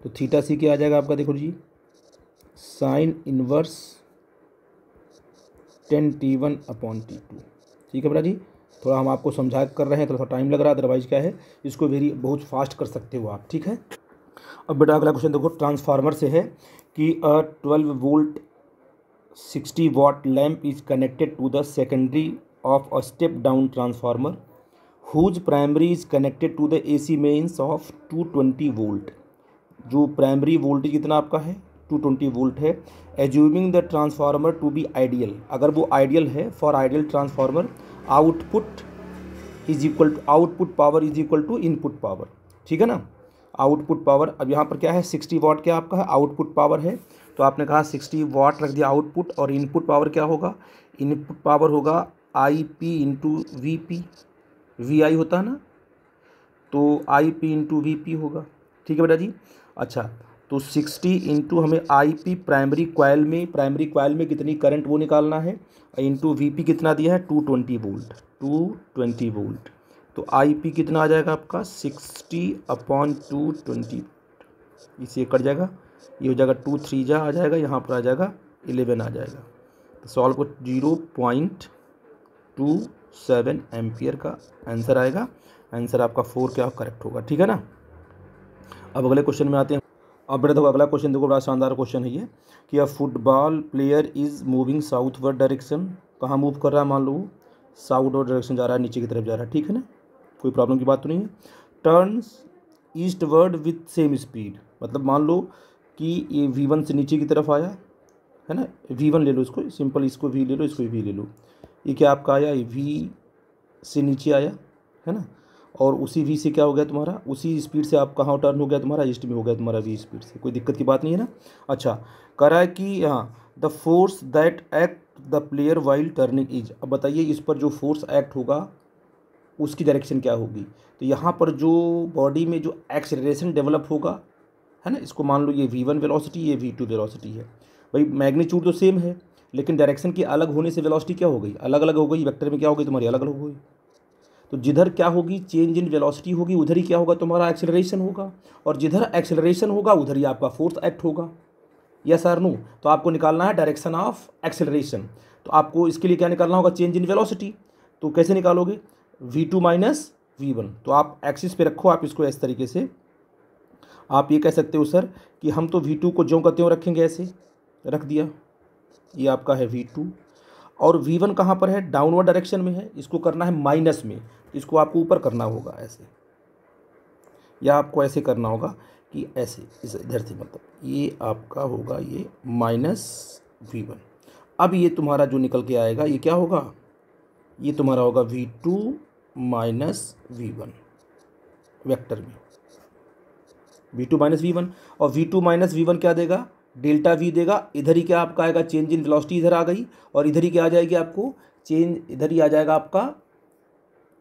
तो थीटा सी क्या आ जाएगा आपका, देखो जी, साइन इनवर्स 10t1/t2। ठीक है बेटा जी। थोड़ा हम आपको समझा कर रहे हैं, थोड़ा सा टाइम लग रहा है, अदरवाइज क्या है इसको बहुत फास्ट कर सकते हो आप। ठीक है। अब बेटा अगला क्वेश्चन देखो, ट्रांसफार्मर से है कि 12 volt 60 watt lamp is connected to the secondary of a step down transformer whose primary is connected to the AC mains of 220 volt. जो प्राइमरी वोल्टेज कितना आपका है 220 वोल्ट है। Assuming the transformer to be ideal, अगर वो ideal है, for ideal transformer output power is equal to input power. ठीक है ना। आउटपुट पावर, अब यहाँ पर क्या है 60 वाट क्या आपका है आउटपुट पावर है। तो आपने कहा 60 वाट रख दिया आउटपुट, और इनपुट पावर क्या होगा, इनपुट पावर होगा IP इंटू VP, VI होता है ना, तो IP इंटू VP होगा। ठीक है बेटा जी। अच्छा, तो 60 इंटू हमें IP प्राइमरी कॉइल में कितनी करंट वो निकालना है, इंटू VP कितना दिया है 220 वोल्ट। तो IP कितना आ जाएगा आपका 60/220, इसे कट जाएगा, ये हो जाएगा 2 3 जा आ जाएगा, यहाँ पर आ जाएगा 11 आ जाएगा। तो सॉल्व को 0.27 एम्पियर का आंसर आएगा। आंसर आपका 4 क्या करेक्ट होगा। ठीक है ना। अब अगले क्वेश्चन में आते हैं। अब बेटा देखो अगला क्वेश्चन, देखो बड़ा शानदार क्वेश्चन है ये कि अ football player is moving southward direction. कहाँ मूव कर रहा है, मान लो साउथवर्ड डायरेक्शन जा रहा है, नीचे की तरफ जा रहा है, ठीक है ना, कोई प्रॉब्लम की बात तो नहीं है। Turns eastward with same speed, मतलब मान लो कि ये V1 से नीचे की तरफ आया है ना, V1 ले लो इसको, सिंपल इसको V ले लो, इसको V ले लो, ये क्या आपका आया, ये V से नीचे आया है ना, और उसी V से क्या हो गया तुम्हारा, उसी स्पीड से आप कहाँ टर्न हो गया तुम्हारा, ईस्ट में हो गया तुम्हारा V स्पीड से, कोई दिक्कत की बात नहीं है ना। अच्छा, कह रहा है कि हाँ the force that act the player while turning is, अब बताइए इस पर जो फोर्स एक्ट होगा उसकी डायरेक्शन क्या होगी। तो यहाँ पर जो बॉडी में जो एक्सेलरेशन डेवलप होगा है ना, इसको मान लो ये V1 वेलोसिटी, ये V2 वेलोसिटी है, भाई मैग्नीट्यूड तो सेम है लेकिन डायरेक्शन की अलग होने से वेलोसिटी क्या हो गई, अलग अलग हो गई, वेक्टर में क्या हो गई तुम्हारी, अलग अलग हो गई। तो जिधर क्या होगी, चेंज इन वेलोसिटी होगी, उधर ही क्या होगा तुम्हारा, एक्सेलरेशन होगा, और जिधर एक्सेलरेशन होगा उधर ही आपका फोर्स एक्ट होगा, यस और नो। तो आपको निकालना है डायरेक्शन ऑफ एक्सेलरेशन, तो आपको इसके लिए क्या निकालना होगा, चेंज इन वेलोसिटी। तो कैसे निकालोगे, V2 माइनस V1, तो आप एक्सिस पे रखो, आप इसको इस तरीके से आप ये कह सकते हो सर कि हम तो V2 को ज्यों का त्यों रखेंगे, ऐसे रख दिया, ये आपका है V2, और V1 कहाँ पर है, डाउनवर्ड डायरेक्शन में है, इसको करना है माइनस में, इसको आपको ऊपर करना होगा ऐसे, या आपको ऐसे करना होगा कि ऐसे इधर से, मतलब ये आपका होगा ये माइनस V1। अब ये तुम्हारा जो निकल के आएगा ये क्या होगा, ये तुम्हारा होगा V2 माइनस V1 वेक्टर में, V2 माइनस V1, और V2 माइनस V1 क्या देगा, डेल्टा V देगा, इधर ही क्या आपका आएगा, चेंज इन वेलोसिटी इधर आ गई, और इधर ही क्या आ जाएगी आपको, चेंज इधर ही आ जाएगा आपका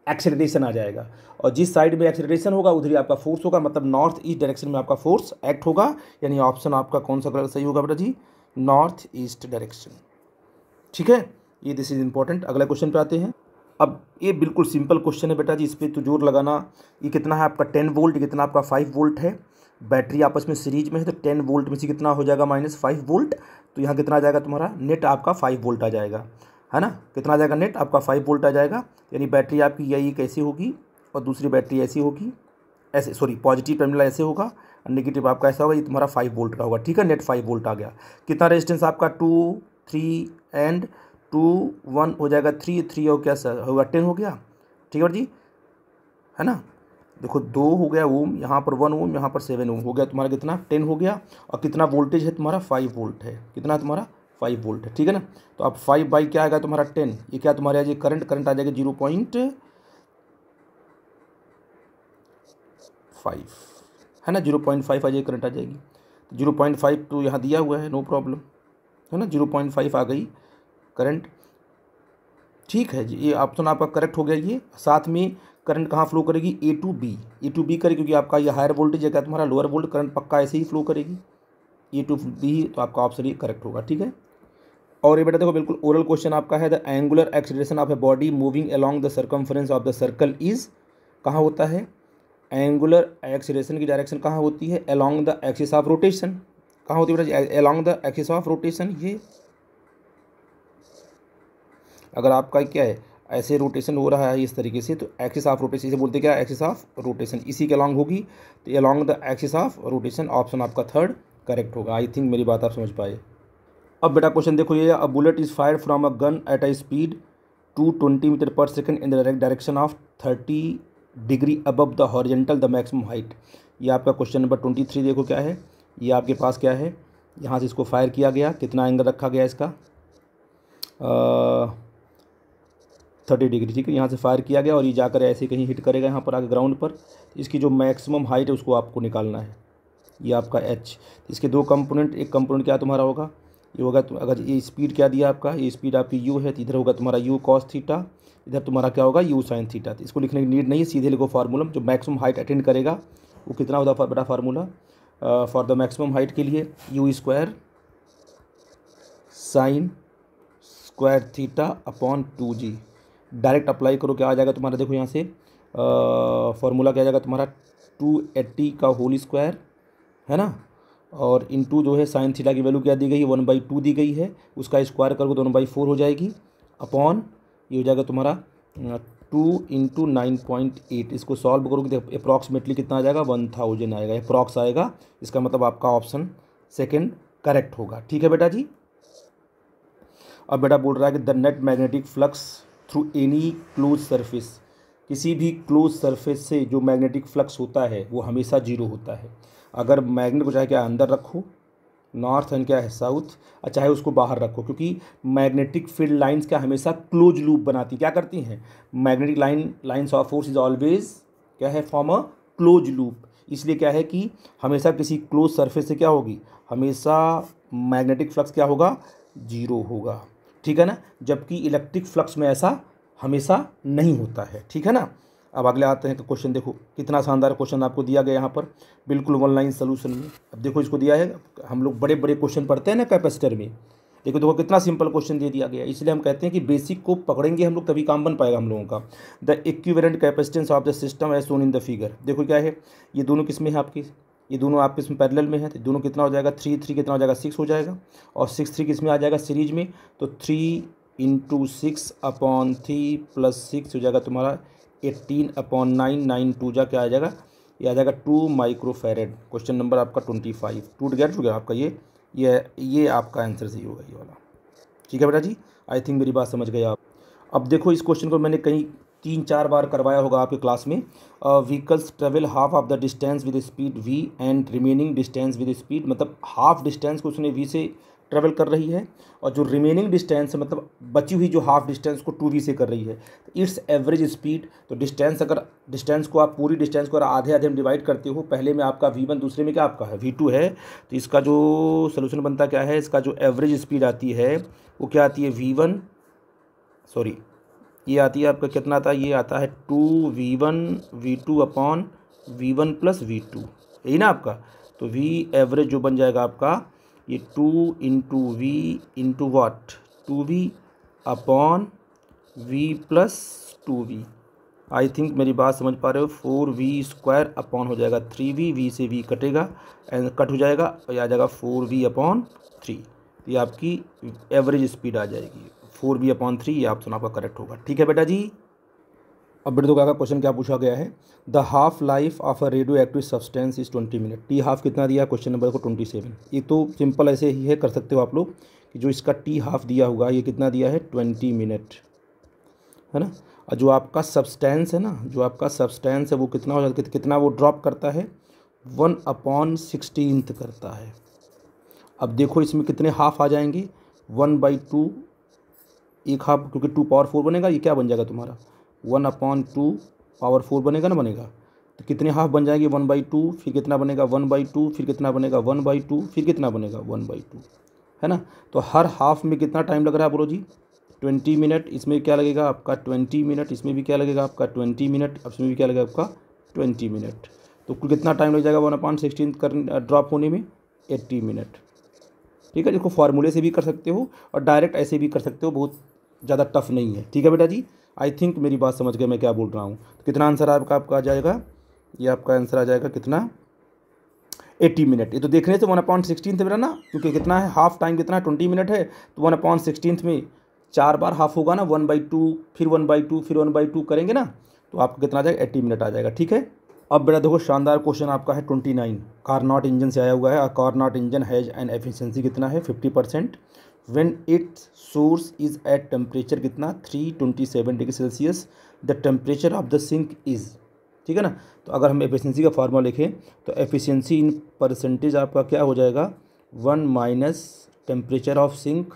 एक्सेलरेशन आ जाएगा, और जिस साइड में एक्सेलरेशन होगा उधर ही आपका फोर्स होगा, मतलब नॉर्थ ईस्ट डायरेक्शन में आपका फोर्स एक्ट होगा, यानी ऑप्शन आपका कौन सा सही होगा बेटा जी, नॉर्थ ईस्ट डायरेक्शन, ठीक है। ये दिस इज इंपॉर्टेंट। अगले क्वेश्चन पे आते हैं। अब ये बिल्कुल सिंपल क्वेश्चन है बेटा जी, इस पर तो जोर लगाना। ये कितना है आपका 10 वोल्ट, कितना आपका 5 वोल्ट है, बैटरी आपस में सीरीज में है, तो 10 वोल्ट में से कितना हो जाएगा माइनस 5 वोल्ट, तो यहाँ कितना आ जाएगा तुम्हारा नेट आपका 5 वोल्ट आ जाएगा, है ना, कितना आ जाएगा नेट आपका 5 वोल्ट आ जाएगा। यानी बैटरी आपकी यही कैसी होगी, और दूसरी बैटरी ऐसी होगी, ऐसे सॉरी पॉजिटिव टर्मिनल ऐसे होगा, और नेगेटिव आपका ऐसा होगा, ये तुम्हारा 5 वोल्ट का होगा, ठीक है, नेट 5 वोल्ट आ गया। कितना रेजिस्टेंस आपका 2 3 एंड 2 1 हो जाएगा 3 और क्या सर होगा 10 हो गया, ठीक है जी, है ना। देखो 2 हो गया ओम, यहाँ पर 1 ओम, यहाँ पर 7 ओम हो गया तुम्हारा, कितना 10 हो गया, और कितना वोल्टेज है तुम्हारा 5 वोल्ट है, कितना तुम्हारा 5 वोल्ट है, ठीक है ना। तो अब 5 बाई क्या आएगा तुम्हारा 10, ये क्या तुम्हारे आज करंट आ जाएगा 0.5 है ना, 0.5 आ जाएगी करंट आ जाएगी, तो 0.5 तो यहाँ दिया हुआ है, नो प्रॉब्लम, है ना, 0.5 आ गई करंट, ठीक है जी, ये ऑप्शन आपका करेक्ट हो गया। ये साथ में करंट कहाँ फ्लो करेगी, ए टू बी करेगी, क्योंकि आपका ये हायर वोल्टेज है, क्या तुम्हारा लोअर वोल्ट करंट पक्का ऐसे ही फ्लो करेगी, ए टू बी, तो आपका ऑप्शन ये करेक्ट होगा, ठीक है। और ये बेटा देखो बिल्कुल ओरल क्वेश्चन आपका है, the angular acceleration of a body moving along the circumference of the circle is, कहाँ होता है, एंगुलर एक्सीलरेशन की डायरेक्शन कहाँ होती है, along the axis of rotation, कहाँ होती है बेटा, along the axis of rotation. ये अगर आपका क्या है ऐसे रोटेशन हो रहा है इस तरीके से, तो एक्सिस ऑफ रोटेशन इसे बोलते क्या, एक्सिस ऑफ रोटेशन, इसी के अलॉन्ग होगी, तो along the axis of rotation, option आपका थर्ड करेक्ट होगा। आई थिंक मेरी बात आप समझ पाए। अब बेटा क्वेश्चन देखो, ये a bullet is fired from a gun at a speed 220 metre पर second in the direction of 30 degree above the horizontal the maximum height. ये आपका क्वेश्चन नंबर 23 देखो क्या है, ये आपके पास क्या है, यहाँ से इसको फायर किया गया, कितना एंगल रखा गया इसका 30 डिग्री, ठीक है, यहाँ से फायर किया गया और ये जाकर ऐसे कहीं हिट करेगा यहाँ पर आगे ग्राउंड पर, इसकी जो मैक्सिमम हाइट है उसको आपको निकालना है, ये आपका एच। इसके दो कंपोनेंट, एक कंपोनेंट क्या तुम्हारा होगा, ये होगा अगर ये स्पीड क्या दिया आपका, ये स्पीड आपकी यू है, तो इधर होगा तुम्हारा यू कॉस थीटा, इधर तुम्हारा क्या होगा यू साइन थीटा। तो इसको लिखने की नीड नहीं है, सीधे लिखो फार्मूला, जो मैक्सिमम हाइट अटेंड करेगा वो कितना होता है बड़ा formula for the maximum height के लिए, you square sine square theta upon 2g। Direct apply करो, क्या आ जाएगा तुम्हारा, देखो यहाँ से फार्मूला क्या आ जाएगा तुम्हारा 280 का होल स्क्वायर, है ना, और इनटू जो है साइन थीटा की वैल्यू क्या दी गई है 1/2 दी गई है, उसका स्क्वायर करोगे तो 1/4 हो जाएगी, अपॉन ये हो जाएगा तुम्हारा 2 इंटू 9.8, इसको सॉल्व करोगे तो अप्रॉक्सीमेटली कितना आ जाएगा, 1000 आएगा, अप्रॉक्स आएगा। इसका मतलब आपका ऑप्शन सेकंड करेक्ट होगा। ठीक है बेटा जी। अब बेटा बोल रहा है कि the net magnetic flux through any close surface, किसी भी क्लोज सरफेस से जो मैग्नेटिक फ्लक्स होता है वो हमेशा जीरो होता है। अगर मैग्नेट को चाहे क्या अंदर रखो, नॉर्थ एंड क्या है साउथ, चाहे उसको बाहर रखो, क्योंकि मैग्नेटिक फील्ड लाइंस क्या हमेशा क्लोज लूप बनाती, क्या करती हैं, magnetic lines of force is always क्या है, फॉर्म अ क्लोज लूप। इसलिए क्या है कि हमेशा किसी क्लोज सरफेस से क्या होगी, हमेशा मैग्नेटिक फ्लक्स क्या होगा, जीरो होगा। ठीक है ना, जबकि इलेक्ट्रिक फ्लक्स में ऐसा हमेशा नहीं होता है। ठीक है ना। अब अगले आते हैं कि क्वेश्चन देखो, कितना शानदार क्वेश्चन आपको दिया गया यहाँ पर, बिल्कुल वन लाइन सोल्यूशन में। अब देखो इसको दिया है, हम लोग बड़े बड़े क्वेश्चन पढ़ते हैं ना कैपेसिटर में, देखो कितना सिंपल क्वेश्चन दे दिया गया। इसलिए हम कहते हैं कि बेसिक को पकड़ेंगे हम लोग तभी काम बन पाएगा हम लोगों का। The equivalent capacitance of the system as shown in the figure. देखो क्या है, ये दोनों किस में है आपकी, ये दोनों आपके इसमें पैरेलल में है, तो दोनों कितना हो जाएगा, 3 कितना हो जाएगा, 6 हो जाएगा, और 6 किस में आ जाएगा, सीरीज में, तो 3 इंटू 6/3 प्लस 6 हो जाएगा तुम्हारा 18/9, 9 2 जा क्या आ जाएगा, ये आ जाएगा 2 माइक्रोफैरेड। क्वेश्चन नंबर आपका 25 टूट गया आपका ये आपका आंसर सही होगा ये वाला। ठीक है बेटा जी, आई थिंक मेरी बात समझ गए आप। अब देखो इस क्वेश्चन को मैंने कहीं 3-4 बार करवाया होगा आपके क्लास में। Vehicles travel half of the distance with speed v and remaining distance with speed, मतलब हाफ डिस्टेंस को उसने v से ट्रेवल कर रही है, और जो रिमेनिंग डिस्टेंस है मतलब बची हुई जो हाफ डिस्टेंस को 2v से कर रही है, तो इट्स एवरेज स्पीड। तो डिस्टेंस को आप पूरी डिस्टेंस को आधे में डिवाइड करते हो, पहले में आपका v1, दूसरे में क्या आपका है v2 है, तो इसका जो सोल्यूशन बनता क्या है, इसका जो एवरेज स्पीड आती है वो क्या आती है, ये आती है आपका कितना आता है, ये आता है 2v1 v2/v1 प्लस v2, यही ना आपका। तो v एवरेज जो बन जाएगा आपका, ये 2 into V into watt, 2v/v plus 2v। I think मेरी बात समझ पा रहे हो। 4v² हो जाएगा 3v, v से v कटेगा एंड कट हो जाएगा, और आ जाएगा 4v/3। ये आपकी एवरेज स्पीड आ जाएगी 4v/3, ये ऑप्शन आपका करेक्ट होगा। ठीक है बेटा जी। अब बेटा तो का क्वेश्चन क्या पूछा गया है, the half life of a radio active substance is 20 minute. T half कितना दिया, क्वेश्चन नंबर को 27। ये तो सिंपल ऐसे ही है, कर सकते हो आप लोग कि जो इसका टी हाफ दिया होगा ये कितना दिया है, 20 मिनट, है ना। और जो आपका सब्सटेंस है ना, जो आपका सब्सटेंस है वो कितना हो जाता है, कितना वो ड्रॉप करता है, 1/16 करता है। अब देखो इसमें कितने हाफ आ जाएंगे, 1/2, एक हाफ, क्योंकि 2 पावर 4 बनेगा, ये क्या बन जाएगा तुम्हारा 1/2 पावर 4 बनेगा ना, बनेगा। तो कितने हाफ बन जाएंगे, 1/2, फिर कितना बनेगा 1/2, फिर कितना बनेगा 1/2, फिर कितना बनेगा 1/2, है ना। तो हर हाफ में कितना टाइम लग रहा है बोलो जी, 20 मिनट। इसमें क्या लगेगा आपका 20 मिनट, इसमें भी क्या लगेगा आपका 20 मिनट, इसमें भी क्या लगेगा आपका 20 मिनट। तो कुल कितना टाइम लग जाएगा 1/16 कर ड्रॉप होने में, 80 मिनट। ठीक है, इसको फार्मूले से भी कर सकते हो और डायरेक्ट ऐसे भी कर सकते हो, बहुत ज़्यादा टफ नहीं है। ठीक है बेटा जी, आई थिंक मेरी बात समझ गए मैं क्या बोल रहा हूँ। तो कितना आंसर आपका आ जाएगा, ये आपका आंसर आ जाएगा कितना, 80 मिनट। ये तो देखने से 1/16 मेरा ना, क्योंकि कितना है हाफ टाइम, कितना है 20 मिनट है, तो 1/16 में 4 बार हाफ होगा ना, 1/2 फिर 1/2 फिर 1/2 करेंगे ना, तो आपको कितना आ जाएगा, 80 मिनट आ जाएगा। ठीक है। अब बेटा देखो शानदार क्वेश्चन आपका है 29, कार्नोट इंजन से आया हुआ है। Carnot engine has an efficiency कितना है, 50%, when its source is at temperature कितना, 327 degree Celsius, the temperature of the sink is. ठीक है ना। तो अगर हम एफिशिएंसी का फार्मूला लिखें तो एफिशिएंसी इन परसेंटेज आपका क्या हो जाएगा, 1 minus temperature of sink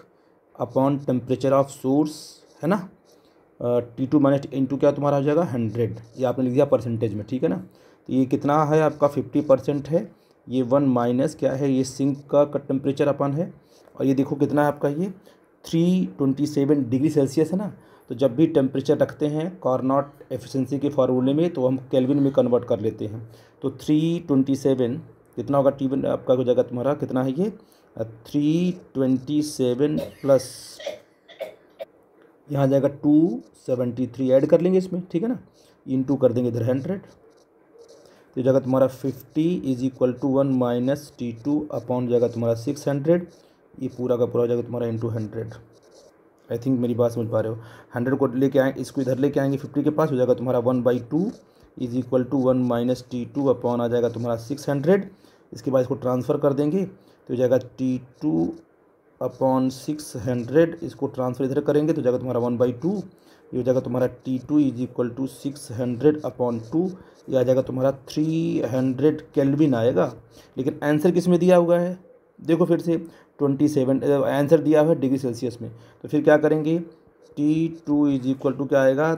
upon temperature of source, है ना। T2 माइनस इंटू क्या तुम्हारा हो जाएगा 100, ये आपने लिख दिया परसेंटेज में। ठीक है ना। तो ये कितना है आपका 50% है, ये 1 माइनस क्या है, ये सिंक का टेम्परेचर अपन है, और ये देखो कितना है आपका, ये 327 डिग्री सेल्सियस है ना। तो जब भी टेम्परेचर रखते हैं कार्नोट एफिशिएंसी के फार्मूले में तो हम केल्विन में कन्वर्ट कर लेते हैं। तो 327 कितना होगा, T1 आपका हो जाएगा तुम्हारा कितना है ये 327 प्लस यहाँ जाएगा 273 ऐड कर लेंगे इसमें। ठीक है ना, इंटू कर देंगे इधर 100, तो जाएगा तुम्हारा 50 is equal to 1 minus T2 upon जाएगा तुम्हारा 600, ये पूरा का पूरा हो जाएगा तुम्हारा इंटू 100। आई थिंक मेरी बात समझ पा रहे हो। 100 को लेके आए, इसको इधर लेके आएंगे 50 के पास, हो जाएगा तुम्हारा 1/2 is equal to 1 minus T2 upon आ जाएगा तुम्हारा 600। इसके बाद इसको ट्रांसफ़र कर देंगे तो हो जाएगा T2 अपॉन 600, इसको ट्रांसफ़र इधर करेंगे तो हो जाएगा तुम्हारा 1/2, ये हो जाएगा तुम्हारा T2 is equal to 600 upon 2, ये आ जाएगा तुम्हारा 300 केल्विन आएगा। लेकिन आंसर किस में दिया हुआ है, देखो फिर से 27 आंसर दिया हुआ है डिग्री सेल्सियस में, तो फिर क्या करेंगे, T2 इज इक्वल टू क्या आएगा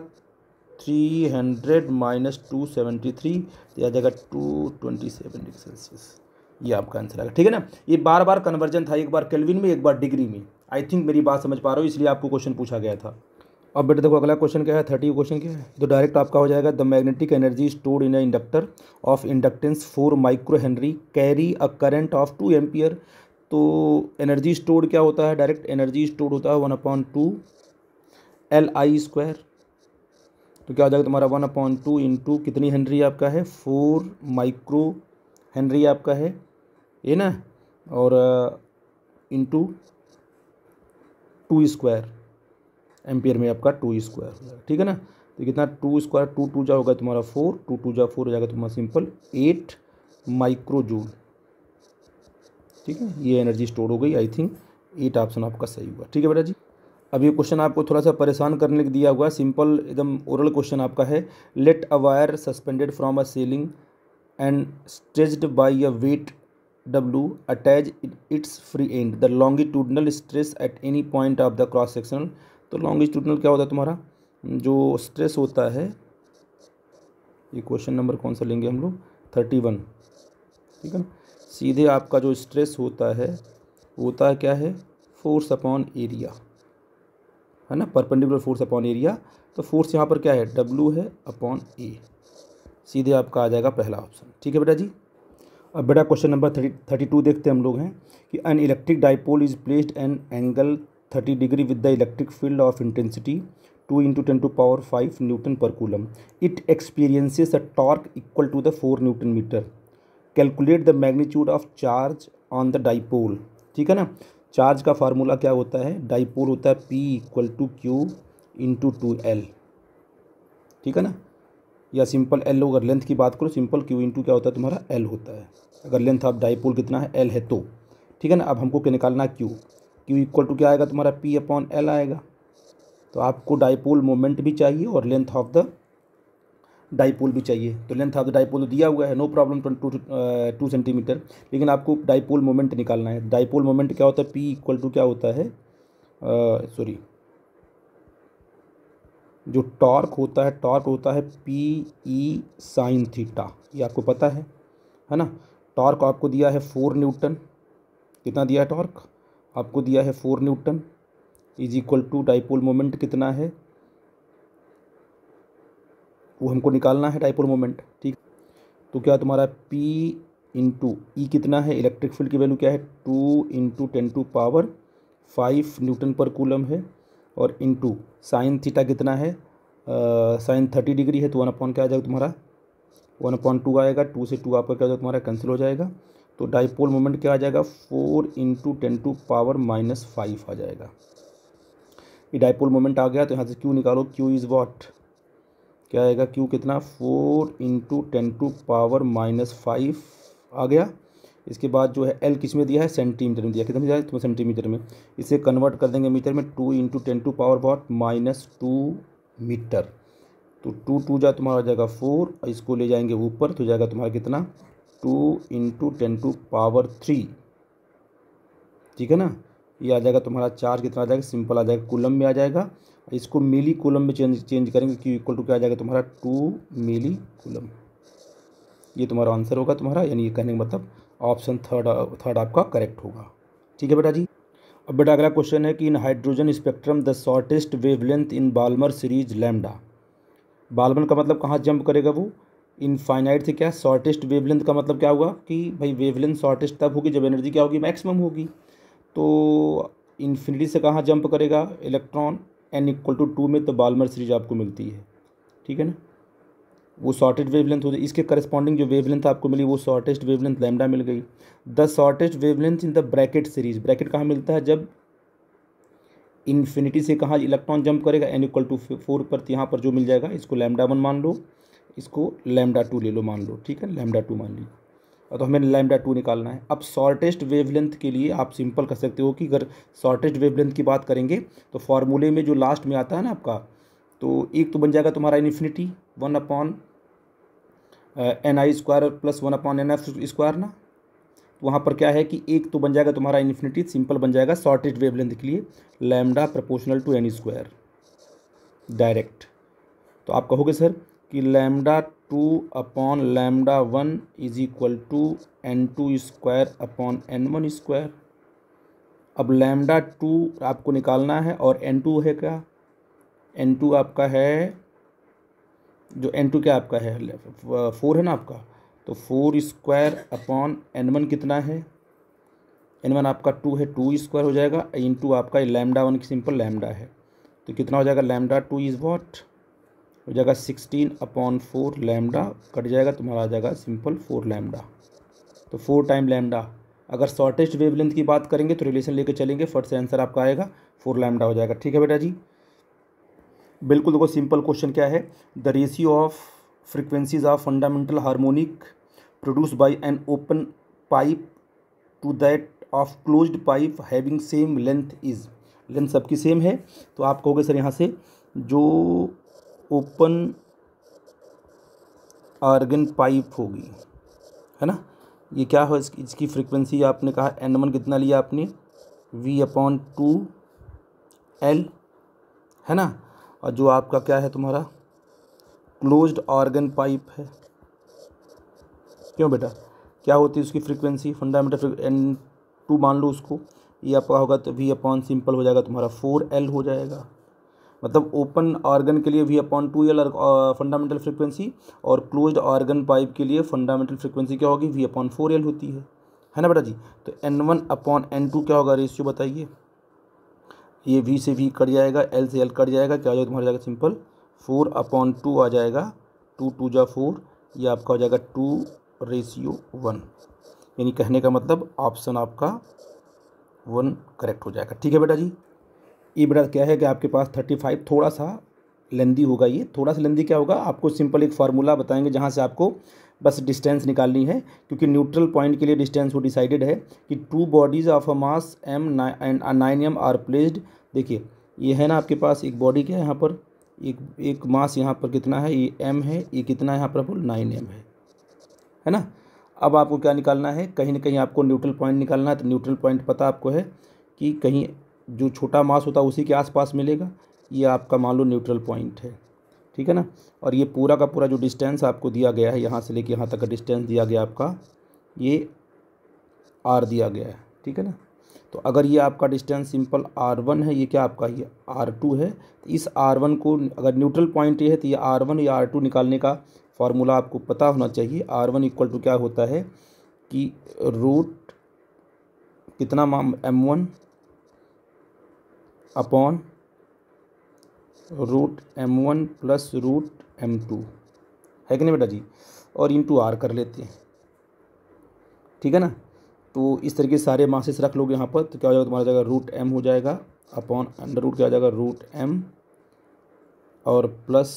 300 माइनस 273, तो आ जाएगा 227 डिग्री सेल्सियस, ये आपका आंसर आएगा। ठीक है ना, ये बार बार कन्वर्जन था, एक बार केल्विन में एक बार डिग्री में। आई थिंक मेरी बात समझ पा रहे हो, इसलिए आपको क्वेश्चन पूछा गया था। अब बेटा देखो अगला क्वेश्चन क्या है, 30 क्वेश्चन क्या है, तो डायरेक्ट आपका हो जाएगा the magnetic energy stored in a inductor of inductance 4 micro Henry carry a current of 2 ampere. तो एनर्जी स्टोर्ड क्या होता है, डायरेक्ट एनर्जी स्टोर्ड होता है 1/2 Li²। तो क्या हो जाएगा तुम्हारा 1/2 इंटू कितनी हेनरी आपका है, 4 माइक्रो हेनरी आपका है ये ना, और इंटू 2² एम्पियर में आपका 2²। ठीक है ना, तो कितना 2², 2 जा होगा तुम्हारा 4, 2 जा 4 हो जाएगा तुम्हारा सिंपल 8 माइक्रो जूल। ठीक है, ये एनर्जी स्टोर हो गई। आई थिंक 8 ऑप्शन आपका सही हुआ। ठीक है बेटा जी, अब ये क्वेश्चन आपको थोड़ा सा परेशान करने के दिया हुआ है, सिंपल एकदम ओरल क्वेश्चन आपका है। Let a wire suspended from a ceiling and stretched by a weight W attach its free end the longitudinal stress at any point of the cross sectional. तो लॉन्गिट्यूडनल क्या होता है तुम्हारा, जो stress होता है, ये क्वेश्चन नंबर कौन सा लेंगे हम लोग, 31। ठीक है ना, सीधे आपका जो स्ट्रेस होता है क्या है, फोर्स अपॉन एरिया, है ना, परपेंडिकुलर फोर्स अपॉन एरिया। तो फोर्स यहाँ पर क्या है, W है अपॉन A, सीधे आपका आ जाएगा पहला ऑप्शन। ठीक है बेटा जी, अब बेटा क्वेश्चन नंबर 32 देखते हैं हम लोग हैं कि an electric dipole is placed an angle 30 degree with the electric field of intensity 2 × 10⁵ newton पर coulomb. It experiences a torque equal to the 4 newton metre. Calculate the magnitude of charge on the dipole. ठीक है ना, charge का formula क्या होता है, dipole होता है P = Q × 2L। ठीक है ना, या सिंपल L अगर लेंथ की बात करो, सिंपल Q इंटू क्या होता है तुम्हारा L होता है, अगर लेंथ ऑफ डाइपोल कितना है L है तो। ठीक है ना, अब हमको क्या निकालना है, Q इक्वल टू क्या आएगा तुम्हारा P/L आएगा। तो आपको डाइपोल मोमेंट भी चाहिए और लेंथ ऑफ द डाइपोल भी चाहिए। तो लेंथ ऑफ द डाइपोल तो दिया हुआ है, नो प्रॉब्लम 2 सेंटीमीटर, लेकिन आपको डाइपोल मोमेंट निकालना है। डाइपोल मोमेंट क्या होता है, P इक्वल टू क्या होता है, जो टॉर्क होता है PE sin थीटा, ये आपको पता है ना। टॉर्क आपको दिया है 4 न्यूटन, कितना दिया है टॉर्क आपको दिया है 4 newton, is equal to dipole moment कितना है वो हमको निकालना है, डाइपोल मोमेंट। ठीक, तो क्या तुम्हारा P इंटू ई कितना है, इलेक्ट्रिक फील्ड की वैल्यू क्या है 2 × 10⁵ न्यूटन पर कूलम है, और इंटू साइन थीटा कितना है, साइन 30 डिग्री है, तो 1/, क्या आ जाएगा तुम्हारा 1/2 आएगा, 2 से 2 आपका क्या हो जाएगा तुम्हारा कैंसिल हो जाएगा। तो डाइपोल मोमेंट क्या आ जाएगा 4 × 10⁻⁵ आ जाएगा। ये डाइपोल मोमेंट आ गया, तो यहाँ से Q निकालो, Q इज़ व्हाट, क्या आएगा Q कितना 4 × 10⁻⁵ आ गया। इसके बाद जो है L किस में दिया है, सेंटीमीटर में दिया, कितना दिया है तुम्हें सेंटीमीटर में, इसे कन्वर्ट कर देंगे मीटर में, 2 × 10⁻⁻² मीटर। तो 2 जा तुम्हारा आ जाएगा 4, और इसको ले जाएंगे ऊपर तो हो जाएगा तुम्हारा कितना 2 × 10⁻3। ठीक है ना, ये आ जाएगा तुम्हारा चार्ज कितना आ जाएगा, सिंपल आ जाएगा कूलम में आ जाएगा। इसको मिली कूलम में चेंज करेंगे, Q इक्वल टू क्या आ जाएगा तुम्हारा 2 मिली कूलम। ये तुम्हारा आंसर होगा तुम्हारा, यानी ये कहने का मतलब ऑप्शन थर्ड आपका करेक्ट होगा। ठीक है बेटा जी, अब बेटा अगला क्वेश्चन है कि in hydrogen spectrum the shortest wavelength in Balmer series lambda. Balmer का मतलब कहाँ जंप करेगा वो, इनफाइनाइट से क्या शॉर्टेस्ट वेवलेंथ का मतलब क्या हुआ कि भाई वेवलेंथ शॉर्टेस्ट तब होगी जब एनर्जी क्या होगी, मैक्सिमम होगी। तो इन्फिनिटी से कहाँ जंप करेगा इलेक्ट्रॉन, n = 2 में, तो बाल्मर सीरीज आपको मिलती है। ठीक है ना, वो शॉर्टेस्ट वेवलेंथ होती है, इसके करस्पॉन्डिंग जो वेवलेंथ आपको मिली वो शॉर्टेस्ट वेवलेंथ लैम्डा मिल गई। The shortest wavelength in the Brackett series, bracket कहाँ मिलता है, जब इन्फिनिटी से कहाँ इलेक्ट्रॉन जंप करेगा, n इक्वल टू 4 पर, यहाँ पर जो मिल जाएगा इसको λ1 मान लो, इसको λ2 ले लो मान लो, ठीक है, λ2 मान लीजिए। और तो हमें λ2 निकालना है। अब शॉर्टेस्ट वेवलेंथ के लिए आप सिंपल कर सकते हो कि अगर शॉर्टेस्ट वेवलेंथ की बात करेंगे तो फॉर्मूले में जो लास्ट में आता है ना आपका, तो एक तो बन जाएगा तुम्हारा इन्फिनिटी 1/ni² प्लस 1/nf² ना। वहाँ पर क्या है कि एक तो बन जाएगा तुम्हारा इन्फिनिटी, सिंपल बन जाएगा शॉर्टेस्ट वेवलेंथ के लिए lambda proportional to n² direct. तो आप कहोगे सर कि λ2/λ1 is equal to n2² n1²। अब λ2 आपको निकालना है और n2 है क्या, n2 आपका है, जो n2 क्या आपका है 4 है ना आपका, तो 4² n1 कितना है, n1 आपका 2 है, 2² हो जाएगा, इंटू आपका λ1 की सिंपल लैम्डा है, तो कितना हो जाएगा λ2 इज़ वॉट हो जाएगा 16/4 लैम्डा कट जाएगा, तुम्हारा आ जाएगा सिंपल 4 लैम्डा। तो 4 टाइम लैम्डा। अगर शॉर्टेस्ट वेवलेंथ की बात करेंगे तो रिलेशन लेके चलेंगे, फट से आंसर आपका आएगा 4 लैम्डा हो जाएगा। ठीक है बेटा जी, बिल्कुल देखो सिंपल क्वेश्चन क्या है, the ratio of frequencies of fundamental harmonic produce by an open pipe to that of closed pipe having same length is, length सबकी सेम है। तो आप कहोगे सर यहाँ से जो ओपन ऑर्गन पाइप होगी है ना, ये क्या हो, इसकी फ्रीक्वेंसी आपने कहा n1 कितना लिया आपने v/2L है ना, और जो आपका क्या है तुम्हारा क्लोज्ड ऑर्गन पाइप है, क्यों बेटा क्या होती है उसकी फ्रीक्वेंसी फंडामेंटल n2 मान लो उसको, ये आपका होगा तो v/ सिंपल हो जाएगा तुम्हारा 4L हो जाएगा। मतलब ओपन ऑर्गन के लिए v/2L फंडामेंटल फ्रीक्वेंसी, और क्लोज्ड ऑर्गन पाइप के लिए फंडामेंटल फ्रीक्वेंसी क्या होगी v/4L होती है ना बेटा जी। तो n1/n2 क्या होगा रेशियो बताइए, ये v से v कट जाएगा, l से l कट जाएगा, क्या हो जाएगा तुम्हारा जाएगा सिंपल 4/2 आ जाएगा, 2 2 जा 4, ये आपका हो जाएगा 2:1, यानी कहने का मतलब ऑप्शन आपका 1 करेक्ट हो जाएगा। ठीक है बेटा जी, ये बेटा क्या है कि आपके पास 35 थोड़ा सा लेंदी होगा, ये थोड़ा सा लेंदी क्या होगा, आपको सिंपल एक फार्मूला बताएंगे जहाँ से आपको बस डिस्टेंस निकालनी है, क्योंकि न्यूट्रल पॉइंट के लिए डिस्टेंस वो डिसाइडेड है कि 2 bodies of a mass m and 9m are placed. देखिए ये है ना आपके पास एक बॉडी क्या है यहाँ पर, एक मास यहाँ पर कितना है, ये m है, ये कितना है यहाँ पर 9m है ना। अब आपको क्या निकालना है, कहीं ना कहीं आपको न्यूट्रल पॉइंट निकालना है। तो न्यूट्रल पॉइंट पता आपको है कि कहीं जो छोटा मास होता है उसी के आसपास मिलेगा, ये आपका मान लो न्यूट्रल पॉइंट है, ठीक है ना। और ये पूरा का पूरा जो डिस्टेंस आपको दिया गया है, यहाँ से लेके यहाँ तक का डिस्टेंस दिया गया आपका, ये r दिया गया है, ठीक है ना। तो अगर ये आपका डिस्टेंस सिंपल r1 है, ये क्या आपका ये r2 है, तो इस r1 को अगर न्यूट्रल पॉइंट ये है तो ये r1 या r2 निकालने का फॉर्मूला आपको पता होना चाहिए। r1 इक्वल टू क्या होता है कि रूट कितना m1 upon root m1 plus root m2 है कि नहीं बेटा जी, और इंटू r कर लेते हैं, ठीक है ना। तो इस तरीके से सारे मासेस रख लोगे यहाँ पर, तो क्या हो जाएगा तुम्हारा जाएगा रूट m हो जाएगा अपॉन अंडर रूट क्या हो जाएगा रूट m और प्लस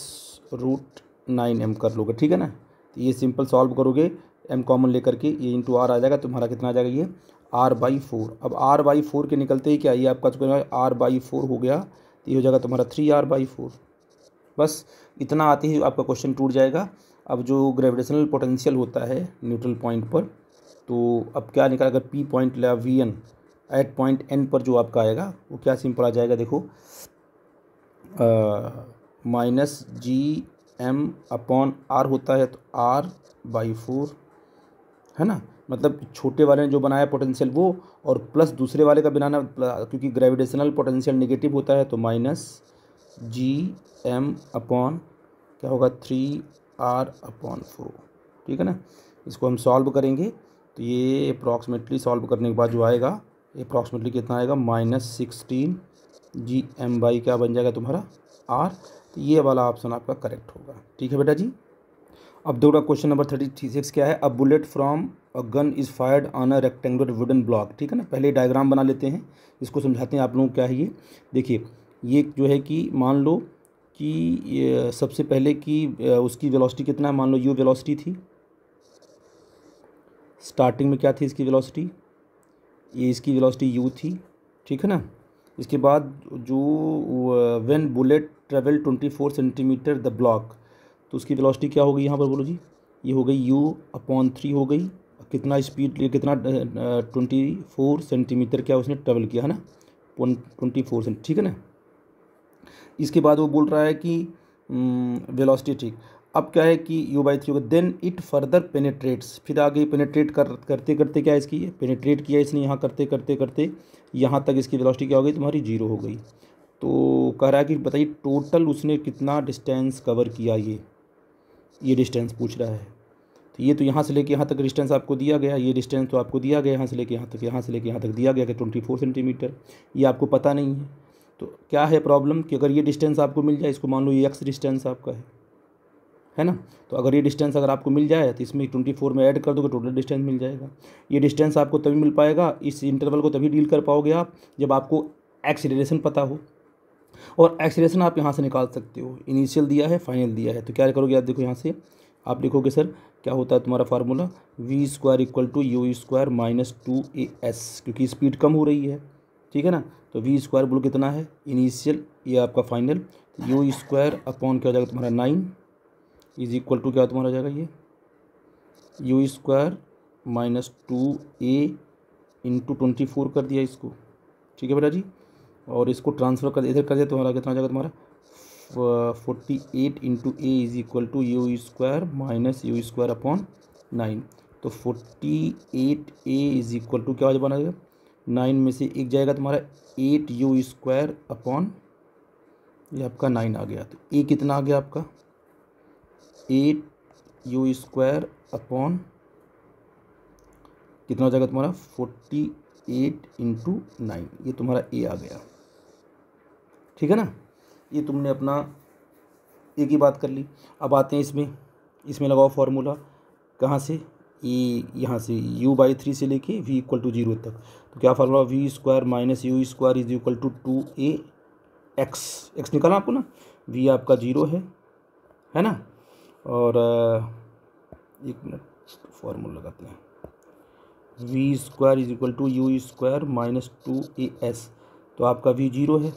रूट 9m कर लोगे, ठीक है ना। तो ये सिंपल सॉल्व करोगे m कॉमन लेकर के, ये इंटू r आ जाएगा, तुम्हारा कितना आ जाएगा ये r/4। अब r/4 के निकलते ही क्या ये आपका r/4 हो गया, तो ये हो जाएगा तुम्हारा 3r/4। बस इतना आते ही आपका क्वेश्चन टूट जाएगा। अब जो ग्रेविटेशनल पोटेंशियल होता है न्यूट्रल पॉइंट पर, तो अब क्या निकाल, अगर p पॉइंट लिया Vn एट पॉइंट n पर जो आपका आएगा वो क्या सिंपल आ जाएगा, देखो -gm/r होता है, तो r/4 है ना। मतलब छोटे वाले ने जो बनाया पोटेंशियल वो, और प्लस दूसरे वाले का बनाना, क्योंकि ग्रेविटेशनल पोटेंशियल नेगेटिव होता है, तो -gm अपॉन क्या होगा 3r/4, ठीक है ना। इसको हम सॉल्व करेंगे तो ये अप्रॉक्सीमेटली सॉल्व करने के बाद जो आएगा अप्रॉक्सीमेटली कितना आएगा -16 gm क्या बन जाएगा तुम्हारा r। तो ये वाला ऑप्शन आपका करेक्ट होगा, ठीक है बेटा जी। अब देखो क्वेश्चन नंबर 36 क्या है, a bullet from a gun is fired on a rectangular wooden block. ठीक है ना, पहले डायग्राम बना लेते हैं, इसको समझाते हैं आप लोगों को क्या है ये। देखिए ये जो है कि मान लो कि सबसे पहले कि उसकी वेलोसिटी कितना है, मान लो यू वेलोसिटी थी, स्टार्टिंग में क्या थी इसकी वेलोसिटी, ये इसकी वेलोसिटी यू थी। ठीक है ना, इसके बाद जो when bullet travel 24 centimetre the block, तो उसकी वेलोसिटी क्या होगी यहाँ पर बोलो जी, ये हो गई u/3 हो गई। कितना स्पीड, कितना 24 सेंटीमीटर क्या उसने ट्रेवल किया है ना, 24 सेंट। ठीक है ना, इसके बाद वो बोल रहा है कि वेलोसिटी। ठीक, अब क्या है कि u/3 होगा, देन इट फर्दर पेनेट्रेट्स, फिर आगे पेनेट्रेट करते करते क्या इसकी पेनेट्रेट किया इसने, यहाँ करते करते करते यहाँ तक इसकी वेलोसिटी क्या हो गई तुम्हारी 0 हो गई। तो कह रहा है कि बताइए टोटल उसने कितना डिस्टेंस कवर किया, ये डिस्टेंस पूछ रहा है। तो ये तो यहाँ से लेके यहाँ तक डिस्टेंस आपको दिया गया, ये डिस्टेंस तो आपको दिया गया, यहाँ से लेके यहाँ तक, यहाँ से लेके यहाँ तक दिया गया कि 24 सेंटीमीटर, ये आपको पता नहीं है। तो क्या है प्रॉब्लम कि अगर ये डिस्टेंस आपको मिल जाए, इसको मान लो ये एक्स डिस्टेंस आपका है ना, तो अगर ये डिस्टेंस अगर आपको मिल जाए तो इसमें 24 में ऐड कर दोगे, टोटल डिस्टेंस मिल जाएगा। ये डिस्टेंस आपको तभी मिल पाएगा, इस इंटरवल को तभी डील कर पाओगे आप जब आपको एक्सीलरेशन पता हो, और एक्सीलरेशन आप यहाँ से निकाल सकते हो, इनिशियल दिया है फाइनल दिया है। तो क्या करोगे आप, देखो यहाँ से आप लिखोगे सर क्या होता है तुम्हारा फार्मूला, v² = u² - 2as, क्योंकि स्पीड कम हो रही है। ठीक है ना, तो v² बोलो कितना है इनिशियल, ये आपका फाइनल, u² अपॉन क्या हो जाएगा तुम्हारा 9 इज इक्वल टू क्या तुम्हारा हो जाएगा ये u² - 2a इंटू 24 कर दिया इसको। ठीक है बेटा जी, और इसको ट्रांसफ़र कर इधर कर दिया, तुम्हारा कितना हो जाएगा तुम्हारा 48 × a is equal to u² - u² upon 9। तो 48a इज इक्वल टू क्या बना जाएगा, 9 में से एक जाएगा तुम्हारा 8u² अपॉन ये आपका 9 आ गया। तो a कितना आ गया आपका 8u² अपॉन कितना हो जाएगा तुम्हारा 48 × 9, ये तुम्हारा a आ गया। ठीक है ना, ये तुमने अपना एक ही बात कर ली। अब आते हैं इसमें लगाओ फार्मूला, कहाँ से, ये यहाँ से u/3 से लेके v = 0 तक। तो क्या formula, v² - u² is equal to 2ax निकालना आपको ना, v आपका 0 है ना, और एक मिनट फार्मूला लगाते हैं, v² is equal to u² - 2as, तो आपका v 0 है।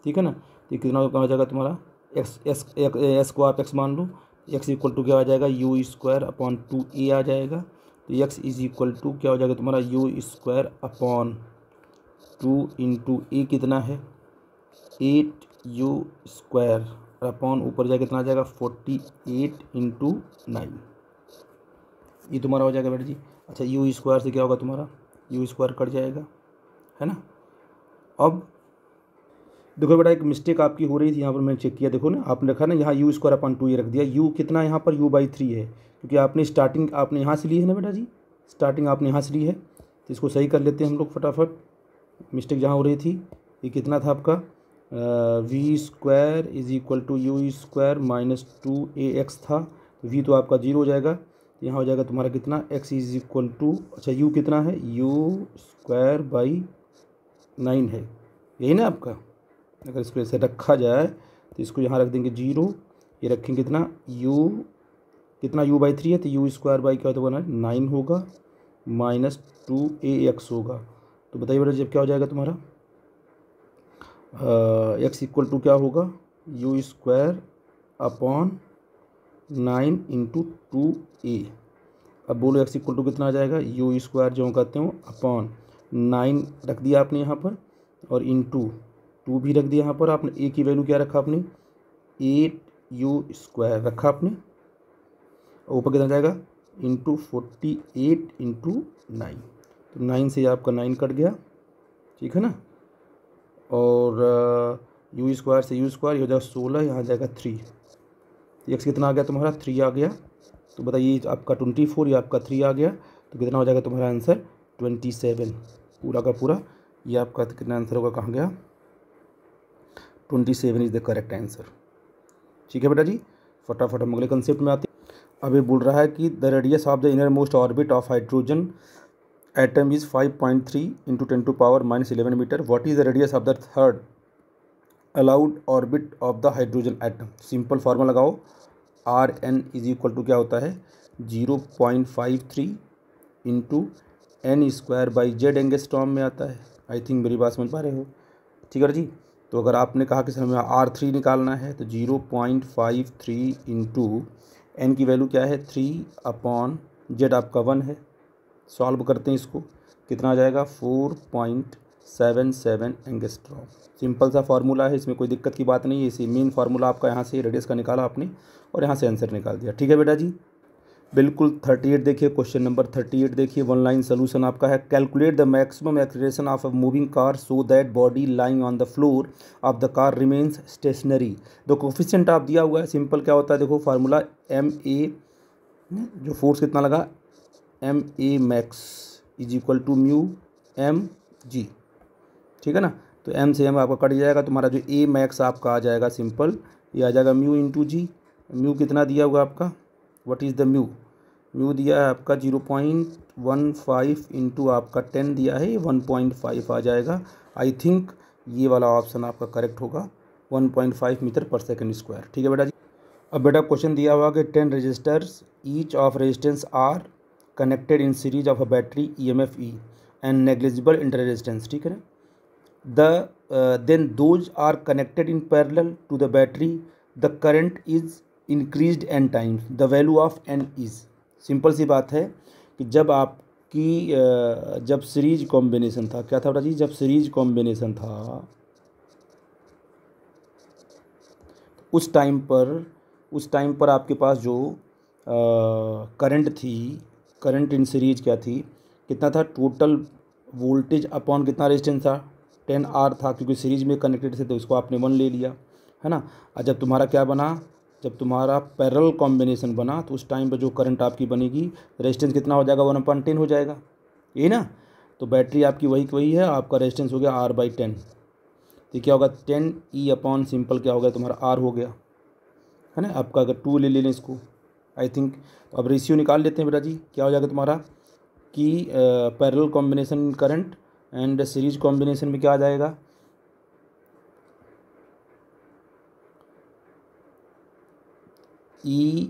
ठीक है ना, तो कितना हो जाएगा तुम्हारा एक्स को आप x मान लो, x इक्वल टू क्या आ जाएगा u² अपॉन 2a आ जाएगा। तो x इज इक्वल टू क्या हो जाएगा तुम्हारा u² अपॉन 2 × a कितना है 8u² अपॉन ऊपर जाएगा कितना आ जाएगा 48 × 9, ये तुम्हारा हो जाएगा बेटा जी। अच्छा u² से क्या होगा तुम्हारा u² कट जाएगा, है ना। अब देखो बेटा एक मिस्टेक आपकी हो रही थी यहाँ पर, मैंने चेक किया, देखो ना आपने रखा ना यहाँ u² अपॉन 2 ये रख दिया, u कितना है यहाँ पर u/3 है, क्योंकि आपने स्टार्टिंग आपने यहाँ से ली है ना बेटा जी, स्टार्टिंग आपने यहाँ से ली है। तो इसको सही कर लेते हैं हम लोग फटाफट, मिस्टेक जहाँ हो रही थी, ये कितना था आपका v² is equal to u² - 2ax था, तो v तो आपका 0 हो जाएगा, यहाँ हो जाएगा तुम्हारा कितना x इज इक्वल टू, अच्छा u कितना है u² / 9 है, यही ना आपका। अगर इसको ऐसे रखा जाए तो इसको यहाँ रख देंगे 0, ये रखेंगे कितना u/3 है, तो u² क्या होता है 9 होगा माइनस 2ax होगा। तो बताइए बेटा जब क्या हो जाएगा तुम्हारा x इक्वल टू क्या होगा u² अपॉन 9 × 2a। अब बोलो x इक्वल टू कितना आ जाएगा u² जो कहते हो अपॉन 9 रख दिया आपने यहाँ पर, और इंटू 2 भी रख दिया यहाँ पर आपने, a की वैल्यू क्या रखा आपने 8u² रखा आपने, ऊपर कितना जाएगा इंटू 48 × 9, तो 9 से आपका 9 कट गया। ठीक है ना, और u² से u² ये हो जाएगा 16, यहाँ जाएगा 3, तो x कितना आ गया तुम्हारा 3 आ गया। तो बताइए आपका 24 या आपका 3 आ गया, तो कितना हो जाएगा तुम्हारा आंसर 27 पूरा का पूरा, ये आपका कितना आंसर होगा कहाँ गया 27 इज द करेक्ट आंसर। ठीक है बेटा जी, फटाफट हम अगले कंसेप्ट में आते हैं। अभी बोल रहा है कि the radius of the innermost orbit of hydrogen atom is 5.3 into 10⁻11 metre. What is the radius of the third allowed orbit of the hydrogen atom. Simple formula लगाओ. R n is equal to क्या होता है 0.53 into n square by z angstrom में आता है. आई think मेरी बात समझ पा रहे हो. ठीक है जी. तो अगर आपने कहा कि सर हमें R3 निकालना है तो 0.53 इंटू एन की वैल्यू क्या है 3/जेड आपका 1 है. सॉल्व करते हैं इसको, कितना आ जाएगा 4.77 एंगस्ट्रॉम. सिंपल सा फार्मूला है, इसमें कोई दिक्कत की बात नहीं है. इसी मेन फार्मूला आपका यहाँ से रेडियस का निकाला आपने और यहाँ से आंसर निकाल दिया. ठीक है बेटा जी. बिल्कुल 38 देखिए, क्वेश्चन नंबर 38 देखिए. वन लाइन सोल्यूशन आपका है. Calculate the maximum acceleration of a moving car so that body lying on the floor of the car remains stationary. The coefficient आप दिया हुआ है. सिंपल क्या होता है देखो फार्मूला एम ए, जो फोर्स कितना लगा M A max is equal to mu M G. ठीक है ना. तो एम से एम आपका कट जाएगा. तुम्हारा जो ए मैक्स आपका आ जाएगा सिंपल ये आ जाएगा म्यू इंटू जी. म्यू कितना दिया हुआ आपका, what is the mu. Mu दिया है आपका 0.15 इंटू आपका 10 दिया है 1.5 आ जाएगा. आई थिंक ये वाला ऑप्शन आपका करेक्ट होगा 1.5 मीटर पर सेकंड स्क्वायर. ठीक है बेटा जी. अब बेटा क्वेश्चन दिया हुआ कि 10 resistors each of resistance are connected in series of a battery EMF E and negligible inter resistance. ठीक है ना. Then those are connected in parallel to the battery. The current is increased n times. The value of n is. Simple सी बात है कि जब आपकी जब सीरीज कॉम्बिनेशन था, क्या था बेटा जी, जब सीरीज कॉम्बिनेशन था उस टाइम पर आपके पास जो करंट थी, करंट इन सीरीज क्या थी, कितना था टोटल वोल्टेज अपॉन कितना रेजिस्टेंस था 10R था, क्योंकि सीरीज में कनेक्टेड थे तो इसको आपने 1 ले लिया है ना. और जब तुम्हारा क्या बना, जब तुम्हारा पैरेलल कॉम्बिनेशन बना तो उस टाइम पर जो करंट आपकी बनेगी रेजिस्टेंस कितना हो जाएगा 1/10 हो जाएगा. यही ना. तो बैटरी आपकी वही है. आपका रेजिस्टेंस हो गया R/10. तो क्या होगा 10E अपॉन सिंपल क्या हो गया तुम्हारा R हो गया है ना. आपका अगर 2 ले लें इसको आई थिंक. तो अब रेशियो निकाल लेते हैं बेटा जी. क्या हो जाएगा तुम्हारा कि parallel combination current and series combination में क्या आ जाएगा E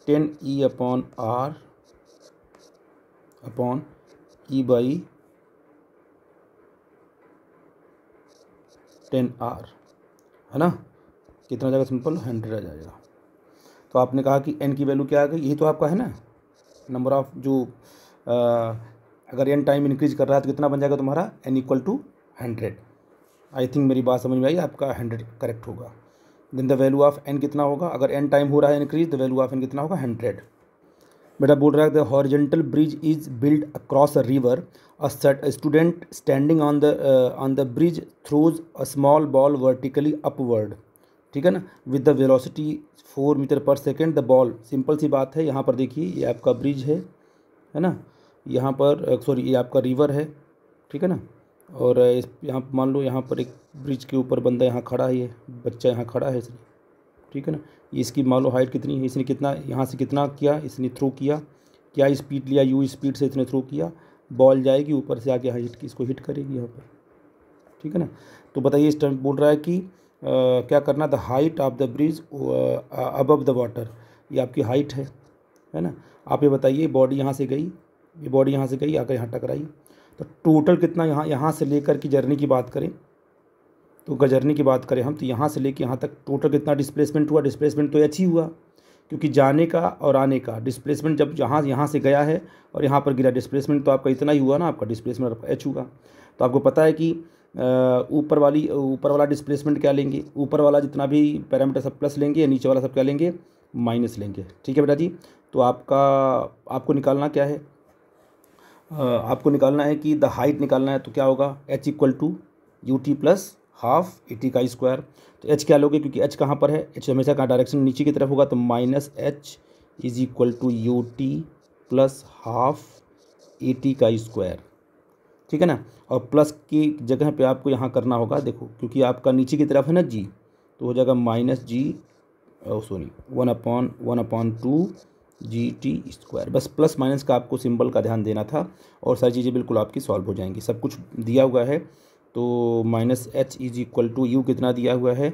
10E upon R upon E by 10R है ना. कितना आ जाएगा सिंपल 100 आ जाएगा. तो आपने कहा कि n की वैल्यू क्या आ गई, यही तो आपका है ना नंबर ऑफ जो अगर n टाइम इंक्रीज कर रहा है तो कितना बन जाएगा तुम्हारा n equal to 100. I think मेरी बात समझ में आई. आपका 100 करेक्ट होगा. Then the value of n कितना होगा, अगर n टाइम हो रहा है increase, the value of n कितना होगा 100. बेटा बोल रहा है the horizontal bridge is build across a river. A student standing on the bridge throws a small ball vertically upward. ठीक है ना. विद द वेलोसिटी 4 मीटर पर सेकेंड. The ball. सिंपल सी बात है. यहाँ पर देखिए ये आपका ब्रिज है ना. यहाँ पर सॉरी ये आपका रिवर है. ठीक है ना. और यहाँ मान लो यहाँ पर एक ब्रिज के ऊपर बंदा यहाँ खड़ा है, ये बच्चा यहाँ खड़ा है इसने. ठीक है ना. इसकी मान लो हाइट कितनी है, इसने कितना यहाँ से कितना किया, इसने थ्रो किया, क्या स्पीड लिया U स्पीड से इसने थ्रो किया. बॉल जाएगी ऊपर से आके हिट इसको हिट करेगी यहाँ पर. ठीक है ना. तो बताइए इस टाइम बोल रहा है कि क्या करना, the height of the bridge above the water. ये आपकी हाइट है ना. आप ये बताइए बॉडी यहाँ से गई, ये बॉडी यहाँ से गई आकर यहाँ टकराई, तो टोटल कितना यहाँ से लेकर की जर्नी की बात करें तो जर्नी की बात करें हम तो यहाँ से लेकर यहाँ तक टोटल कितना डिस्प्लेसमेंट हुआ. डिस्प्लेसमेंट तो h ही हुआ, क्योंकि जाने का और आने का डिस्प्लेसमेंट जब यहाँ से गया है और यहाँ पर गिरा, डिस्प्लेसमेंट तो आपका इतना ही हुआ ना. आपका डिस्प्लेसमेंट आपका h हुआ. तो आपको पता है कि ऊपर वाला डिस्प्लेसमेंट क्या लेंगे, ऊपर वाला जितना भी पैरामीटर सब प्लस लेंगे, नीचे वाला सब क्या लेंगे माइनस लेंगे. ठीक है बेटा जी. तो आपको निकालना क्या है, आपको निकालना है कि द हाइट निकालना है. तो क्या होगा h equal to UT plus half AT का स्क्वायर. तो h क्या लोगे, क्योंकि h कहाँ पर है, h हमेशा कहाँ डायरेक्शन नीचे की तरफ होगा. तो -h is equal to UT plus half AT का स्क्वायर. ठीक है ना. और प्लस की जगह पे आपको यहाँ करना होगा, देखो क्योंकि आपका नीचे की तरफ है ना g, तो हो जाएगा -g सॉरी 1/2 GT²। बस प्लस माइनस का आपको सिंबल का ध्यान देना था और सारी चीज़ें बिल्कुल आपकी सॉल्व हो जाएंगी। सब कुछ दिया हुआ है तो -h यू कितना दिया हुआ है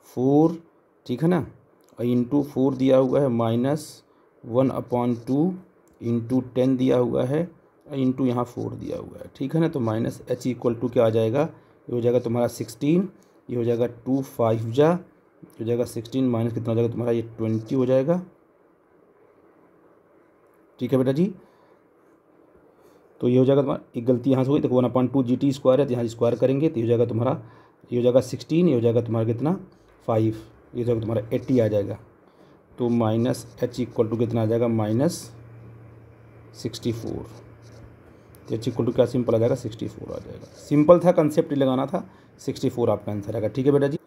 4, ठीक है ना, इंटू 4 दिया हुआ है, -1/2 इंटू 10 दिया हुआ है, इंटू यहाँ 4 दिया हुआ है, ठीक है ना। तो -h क्या आ जाएगा, ये हो जाएगा तुम्हारा 16, ये हो जाएगा 2 5 जा, हो जाएगा 16 माइनस कितना हो जाएगा तुम्हारा, ये 20 हो जाएगा, ठीक है बेटा जी। तो ये हो जाएगा तुम्हारा, एक गलती यहाँ से हुई, देखो 1/2 GT² है तो यहाँ स्क्वायर करेंगे तो ये हो जाएगा तुम्हारा, ये हो जाएगा 16, ये हो जाएगा तुम्हारा कितना 5, ये हो जाएगा तुम्हारा 80 आ जाएगा। तो -h कितना आ जाएगा -64। तो h क्या सिंपल आ जाएगा 64 आ जाएगा। सिंपल था, कंसेप्ट ही लगाना था, 64 आपका आंसर आएगा, ठीक है बेटा जी।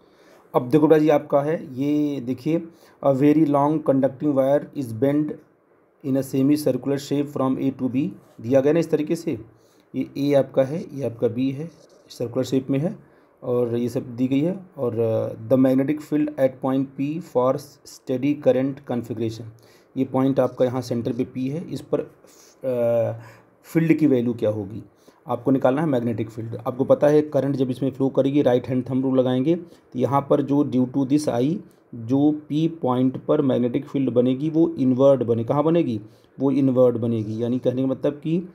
अब देखो बेटा जी आपका है ये, देखिए a very long conducting wire is bend in a semi circular shape from A to B, दिया गया ना इस तरीके से, ये A आपका है, ये आपका B है, सर्कुलर शेप में है और ये सब दी गई है। और the magnetic field at point P for steady current configuration, ये पॉइंट आपका यहाँ सेंटर पे P है, इस पर फील्ड की वैल्यू क्या होगी आपको निकालना है, मैग्नेटिक फील्ड। आपको पता है करंट जब इसमें फ्लो करेगी राइट हैंड थंब रूल लगाएंगे तो यहाँ पर जो ड्यू टू दिस आई जो P पॉइंट पर मैग्नेटिक फील्ड बनेगी वो इनवर्ड बने, कहाँ बनेगी, वो इनवर्ड बनेगी, यानी कहने का मतलब कि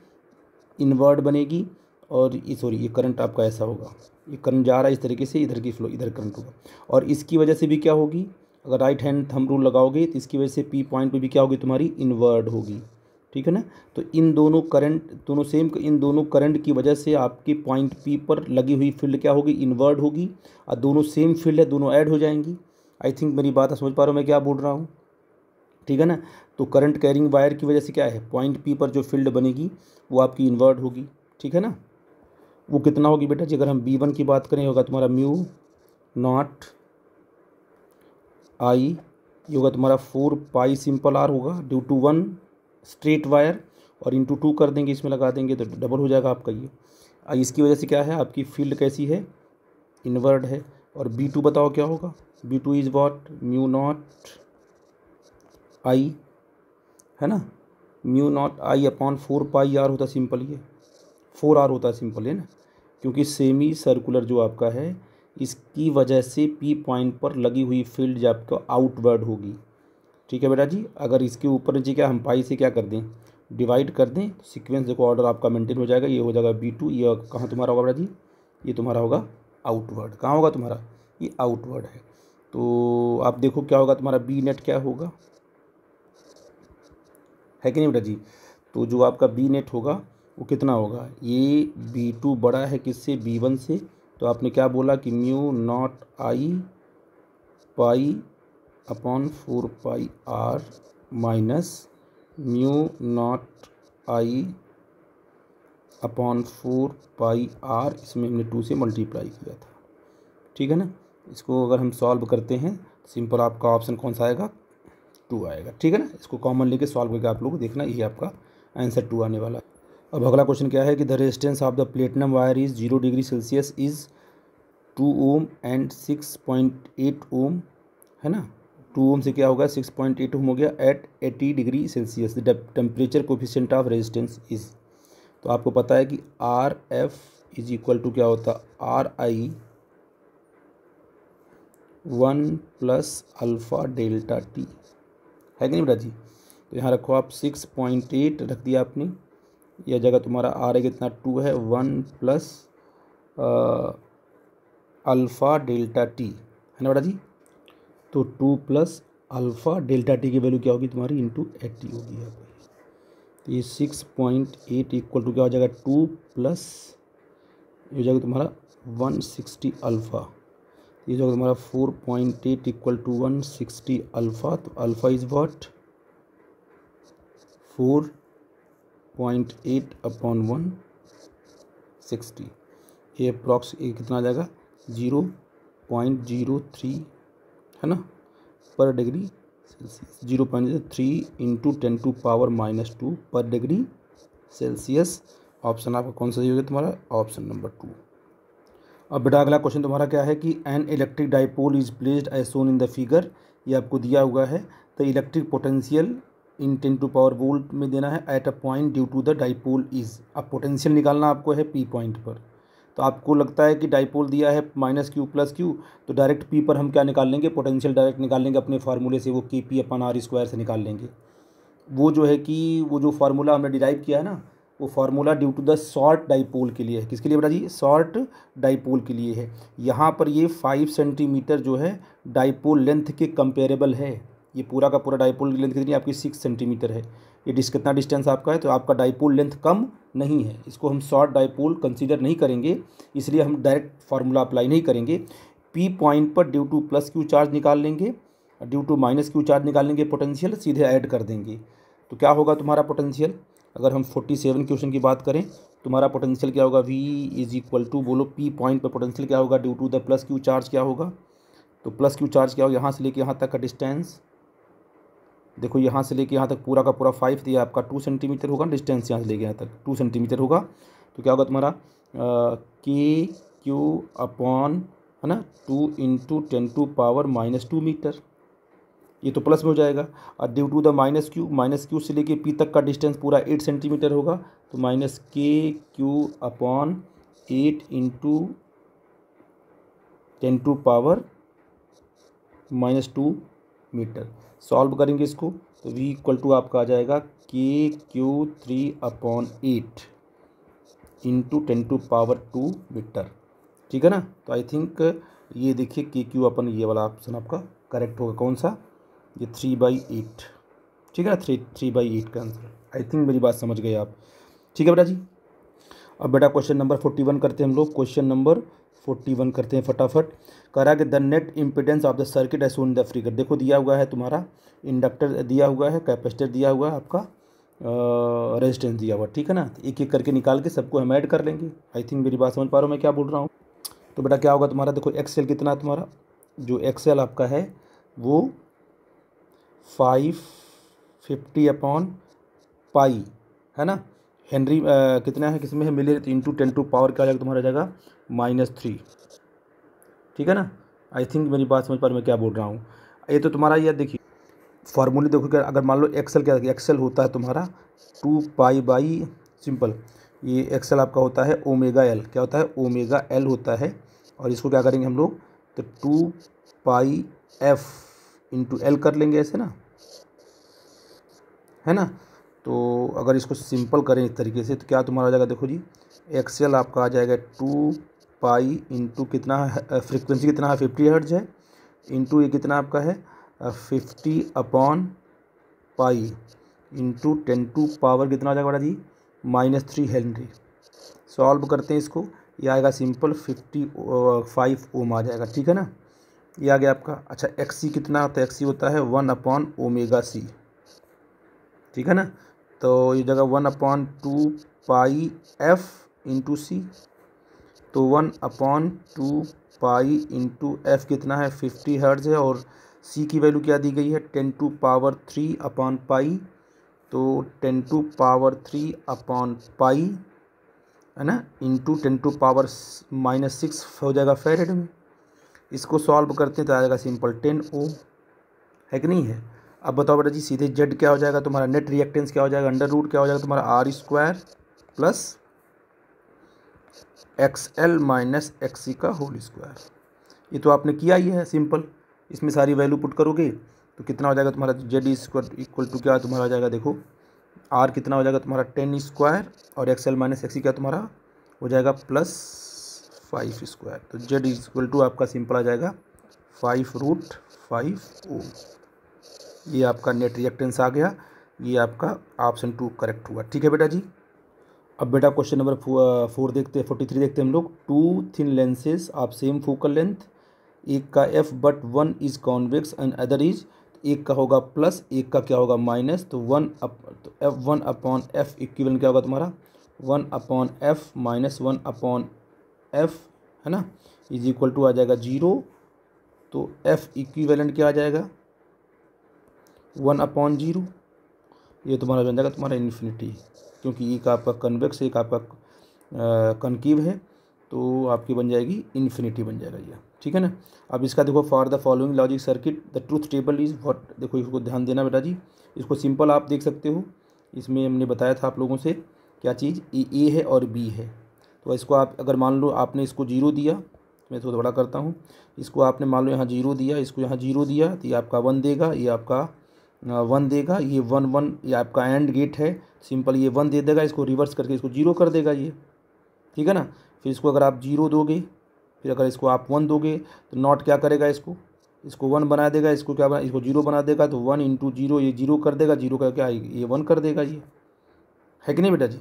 इनवर्ड बनेगी। और ये सॉरी ये करंट आपका ऐसा होगा, ये करंट जा रहा है इस तरीके से, इधर की फ्लो इधर करंट होगा, और इसकी वजह से भी क्या होगी, अगर राइट हैंड थंब रूल लगाओगे तो इसकी वजह से P पॉइंट पे भी क्या होगी तुम्हारी, इनवर्ड होगी, ठीक है ना। तो इन दोनों करंट, दोनों सेम, इन दोनों करंट की वजह से आपकी पॉइंट P पर लगी हुई फील्ड क्या होगी, इनवर्ड होगी, और दोनों सेम फील्ड है, दोनों ऐड हो जाएंगी। आई थिंक मेरी बात समझ पा रहे हो मैं क्या बोल रहा हूँ, ठीक है ना। तो करंट कैरिंग वायर की वजह से क्या है, पॉइंट P पर जो फील्ड बनेगी वो आपकी इन्वर्ट होगी, ठीक है ना। वो कितना होगी बेटा जी, अगर हम B1 की बात करें होगा तुम्हारा म्यू नॉट आई, ये होगा तुम्हारा 4 पाई सिंपल R होगा ड्यू टू 1 स्ट्रेट वायर, और इंटू 2 कर देंगे, इसमें लगा देंगे तो डबल हो जाएगा आपका ये। इसकी वजह से क्या है, आपकी फील्ड कैसी है, इनवर्ट है। और B2 बताओ क्या होगा, B2 is what, mu naught I, है ना, mu naught I upon 4 pi R होता सिंपल, ये 4R होता है सिंपल, है ना, क्योंकि सेमी सर्कुलर जो आपका है इसकी वजह से P पॉइंट पर लगी हुई फील्ड जो आपका आउटवर्ड होगी, ठीक है बेटा जी। अगर इसके ऊपर नीचे क्या हम पाई से क्या कर दें, डिवाइड कर दें, सीक्वेंस देखो ऑर्डर आपका मेंटेन हो जाएगा, ये हो जाएगा B2, ये कहाँ तुम्हारा होगा बेटा जी, ये तुम्हारा होगा आउटवर्ड, कहाँ होगा तुम्हारा, ये आउटवर्ड है। तो आप देखो क्या होगा तुम्हारा B नेट क्या होगा, है कि नहीं बेटा जी। तो जो आपका B नेट होगा वो कितना होगा, ये B2 बड़ा है किससे, B1 से, तो आपने क्या बोला कि mu naught I pi upon 4 pi R minus mu naught I upon 4 pi R, इसमें हमने 2 से मल्टीप्लाई किया था, ठीक है ना। इसको अगर हम सॉल्व करते हैं सिंपल आपका ऑप्शन कौन सा आएगा, 2 आएगा, ठीक है ना। इसको कॉमन लेके सॉल्व करके आप लोग देखना, ये आपका आंसर 2 आने वाला है। अब अगला क्वेश्चन क्या है कि the resistance of the platinum wire is 0 degree Celsius is 2 ohm and 6.8 ओम, है ना। 2 ओम से क्या होगा 6.8 ओम हो गया at 80 degree Celsius, the temperature coefficient of resistance is. तो आपको पता है कि R F is equal to क्या होता, R I 1 plus alpha delta T, है कि नहीं बेटा जी। तो यहाँ रखो आप 6.8 रख दिया आपने, यह जगह तुम्हारा आर है कितना 2 है, 1 प्लस अल्फ़ा डेल्टा टी, है ना बेटा जी। तो 2 प्लस अल्फ़ा डेल्टा टी की वैल्यू क्या होगी तुम्हारी, इंटू 80 होगी यहाँ पर। तो ये 6.8 इक्वल टू क्या हो जाएगा 2 प्लस ये हो जाएगा तुम्हारा 160 अल्फ़ा, ये जो होगा तुम्हारा 4.8 इक्वल टू 160 अल्फ़ा। तो अल्फ़ा इज़ वॉट 4.8 अपॉन 160, ये अप्रॉक्स ये कितना आ जाएगा 0.03, है ना, पर डिग्री सेल्सियस, 0.3 इंटू 10⁻⁻² पर डिग्री सेल्सियस। ऑप्शन आपका कौन सा हो गया तुम्हारा, ऑप्शन नंबर 2। अब बेटा अगला क्वेश्चन तुम्हारा क्या है कि an electric dipole is placed as shown in the figure, ये आपको दिया हुआ है। The electric potential in 10 volt में देना है at a point due to the dipole is. अब पोटेंशियल निकालना आपको है पी पॉइंट पर। तो आपको लगता है कि डाइपोल दिया है -q+q, तो डायरेक्ट पी पर हम क्या निकाल लेंगे, पोटेंशियल डायरेक्ट निकाल लेंगे अपने फार्मूले से, वो Kp/r² से निकाल लेंगे। वो जो है कि वो जो फार्मूला हमने डिराइव किया है ना, वो formula due to the short dipole के लिए है। किसके लिए बेटा जी, शॉर्ट डाइपोल के लिए है। यहाँ पर ये 5 सेंटीमीटर जो है डाइपोल लेंथ के कंपेरेबल है। ये पूरा का पूरा डाइपोल की लेंथ कितनी आपकी 6 सेंटीमीटर है। ये कितना डिस्टेंस आपका है, तो आपका डाइपोल लेंथ कम नहीं है, इसको हम शॉर्ट डाइपोल कंसीडर नहीं करेंगे, इसलिए हम डायरेक्ट फार्मूला अप्लाई नहीं करेंगे। पी पॉइंट पर ड्यू टू +q चार्ज निकाल लेंगे, ड्यू टू -q चार्ज निकाल लेंगे, पोटेंशियल सीधे ऐड कर देंगे। तो क्या होगा तुम्हारा पोटेंशियल, अगर हम 47 क्वेश्चन की बात करें, तुम्हारा पोटेंशियल क्या होगा, V बोलो पी पॉइंट पर पोटेंशियल क्या होगा due to the +q charge क्या होगा। तो +q चार्ज क्या होगा, यहाँ से लेके यहाँ तक का डिस्टेंस, देखो यहाँ से लेके यहाँ तक पूरा का पूरा 5 दिया आपका 2 सेंटीमीटर होगा, डिस्टेंस यहाँ से लेके यहाँ तक 2 सेंटीमीटर होगा। तो क्या होगा तुम्हारा Kq/, है ना, 2 × 10⁻⁻² मीटर, ये तो प्लस में हो जाएगा। और ड्यू टू द -q से लेके p तक का डिस्टेंस पूरा 8 सेंटीमीटर होगा, तो -Kq/8 × 10⁻² मीटर। सॉल्व करेंगे इसको तो v आपका आ जाएगा Kq3/8 × 10⁻² मीटर। ठीक है ना। तो आई थिंक ये देखिए Kq ये वाला ऑप्शन आपका करेक्ट होगा, कौन सा, ये 3/8। ठीक है ना, 3/8 का आंसर। आई थिंक मेरी बात समझ गए आप। ठीक है बेटा जी। अब बेटा क्वेश्चन नंबर 41 करते हैं हम लोग। क्वेश्चन नंबर 41 करते हैं फटाफट। कह रहा है कि the net impedance of the circuit as shown in the figure. देखो दिया हुआ है तुम्हारा इंडक्टर दिया हुआ है, कैपेसिटर दिया हुआ है, आपका रेजिस्टेंस दिया हुआ। ठीक है ना, एक एक करके निकाल के सबको हम ऐड कर लेंगे। आई थिंक मेरी बात समझ पा रहा हूँ मैं क्या बोल रहा हूँ। तो बेटा क्या होगा तुम्हारा, देखो एक्सेल कितना है तुम्हारा, जो एक्सेल आपका है वो 550/π है ना। हेनरी कितना है, किसमें है, मिले इंटू 10 टू पावर क्या आ जाएगा तुम्हारा, जाएगा -3। ठीक है ना। आई थिंक मेरी बात समझ पा रहे मैं क्या बोल रहा हूँ। ये तो तुम्हारा ये देखिए फॉर्मूले देखो क्या, अगर मान लो एक्सेल क्या, एक्सेल होता है तुम्हारा 2π/, सिंपल, ये एक्सेल आपका होता है ω/L, क्या होता है, ω/L होता है। और इसको क्या करेंगे हम लोग, तो 2πf × L कर लेंगे ऐसे ना, है ना। तो अगर इसको सिंपल करें इस तरीके से तो क्या तुम्हारा आ जाएगा, देखो जी एक्सेल आपका आ जाएगा 2π × कितना है, फ्रिक्वेंसी कितना है 50 हर्ट्ज है, इंटू ये कितना आपका है 50/π इंटू 10 टू पावर कितना आ जाएगा बेटा जी, -3 हेनरी। सॉल्व करते हैं इसको, ये आएगा सिंपल 55 ओम आ जाएगा। ठीक है ना, ये आ गया आपका। अच्छा XC कितना होता है, XC होता है 1/ωc। ठीक है ना, तो ये जगह 1/2πf × c, तो 1/2π × f कितना है 50 हर्ट्ज है, और c की वैल्यू क्या दी गई है 10⁻3/π, तो 10⁻3/π है ना, इंटू 10⁻⁻6 हो जाएगा फैरेड में। इसको सॉल्व करते हैं तो आ जाएगा सिंपल 10 ओम, है कि नहीं है। अब बताओ बेटा जी सीधे जेड क्या हो जाएगा तुम्हारा, नेट रिएक्टेंस क्या हो जाएगा, √, क्या हो जाएगा तुम्हारा r² + XL - XC का होल स्क्वायर। ये तो आपने किया ही है सिंपल, इसमें सारी वैल्यू पुट करोगे तो कितना हो जाएगा तुम्हारा, जेड इक्वल टू क्या तुम्हारा हो जाएगा, देखो r कितना हो जाएगा तुम्हारा 10² और XL - XC क्या तुम्हारा हो जाएगा +5²। तो जेड इक्वल टू आपका सिंपल आ जाएगा 5√5 ओम। ये आपका नेट रिएक्टेंस आ गया, ये आपका ऑप्शन 2 करेक्ट हुआ। ठीक है बेटा जी। अब बेटा क्वेश्चन नंबर 4 देखते हैं, 43 देखते हैं हम लोग। 2 thin lenses of same focal length, एक का f but 1 is convex and other is, एक का होगा प्लस एक का क्या होगा माइनस, तो 1/f इक्विवेलेंट क्या होगा तुम्हारा 1/f - 1/f है ना, इज इक्वल टू आ जाएगा 0। तो f इक्विवेलेंट क्या आ जाएगा 1/0, ये तुम्हारा बन जाएगा तुम्हारा इन्फिनिटी, क्योंकि एक आपका कन्वेक्स एक आपका कनकीव है। तो आपकी बन जाएगी इन्फिनिटी बन जाएगा ये, ठीक है ना। अब इसका देखो, for the following logic circuit the truth table is what, देखो इसको ध्यान देना बेटा जी, इसको सिंपल आप देख सकते हो, इसमें हमने बताया था आप लोगों से क्या चीज़, ए है और बी है। तो इसको आप अगर मान लो आपने इसको 0 दिया, मैं थोड़ा बड़ा करता हूँ, इसको आपने मान लो यहाँ 0 दिया, इसको यहाँ 0 दिया, तो ये आपका 1 देगा, ये आपका 1 देगा, ये 1 1, ये आपका एंड गेट है, सिंपल ये 1 दे देगा, इसको रिवर्स करके इसको 0 कर देगा ये, ठीक है ना। फिर इसको अगर आप 0 दोगे, फिर अगर इसको आप 1 दोगे तो नॉट क्या करेगा, इसको 1 बना देगा, इसको क्या बना, इसको 0 बना देगा, तो 1 × 0 ये 0 कर देगा, 0 का क्या ये 1 कर देगा, ये है कि नहीं बेटा जी,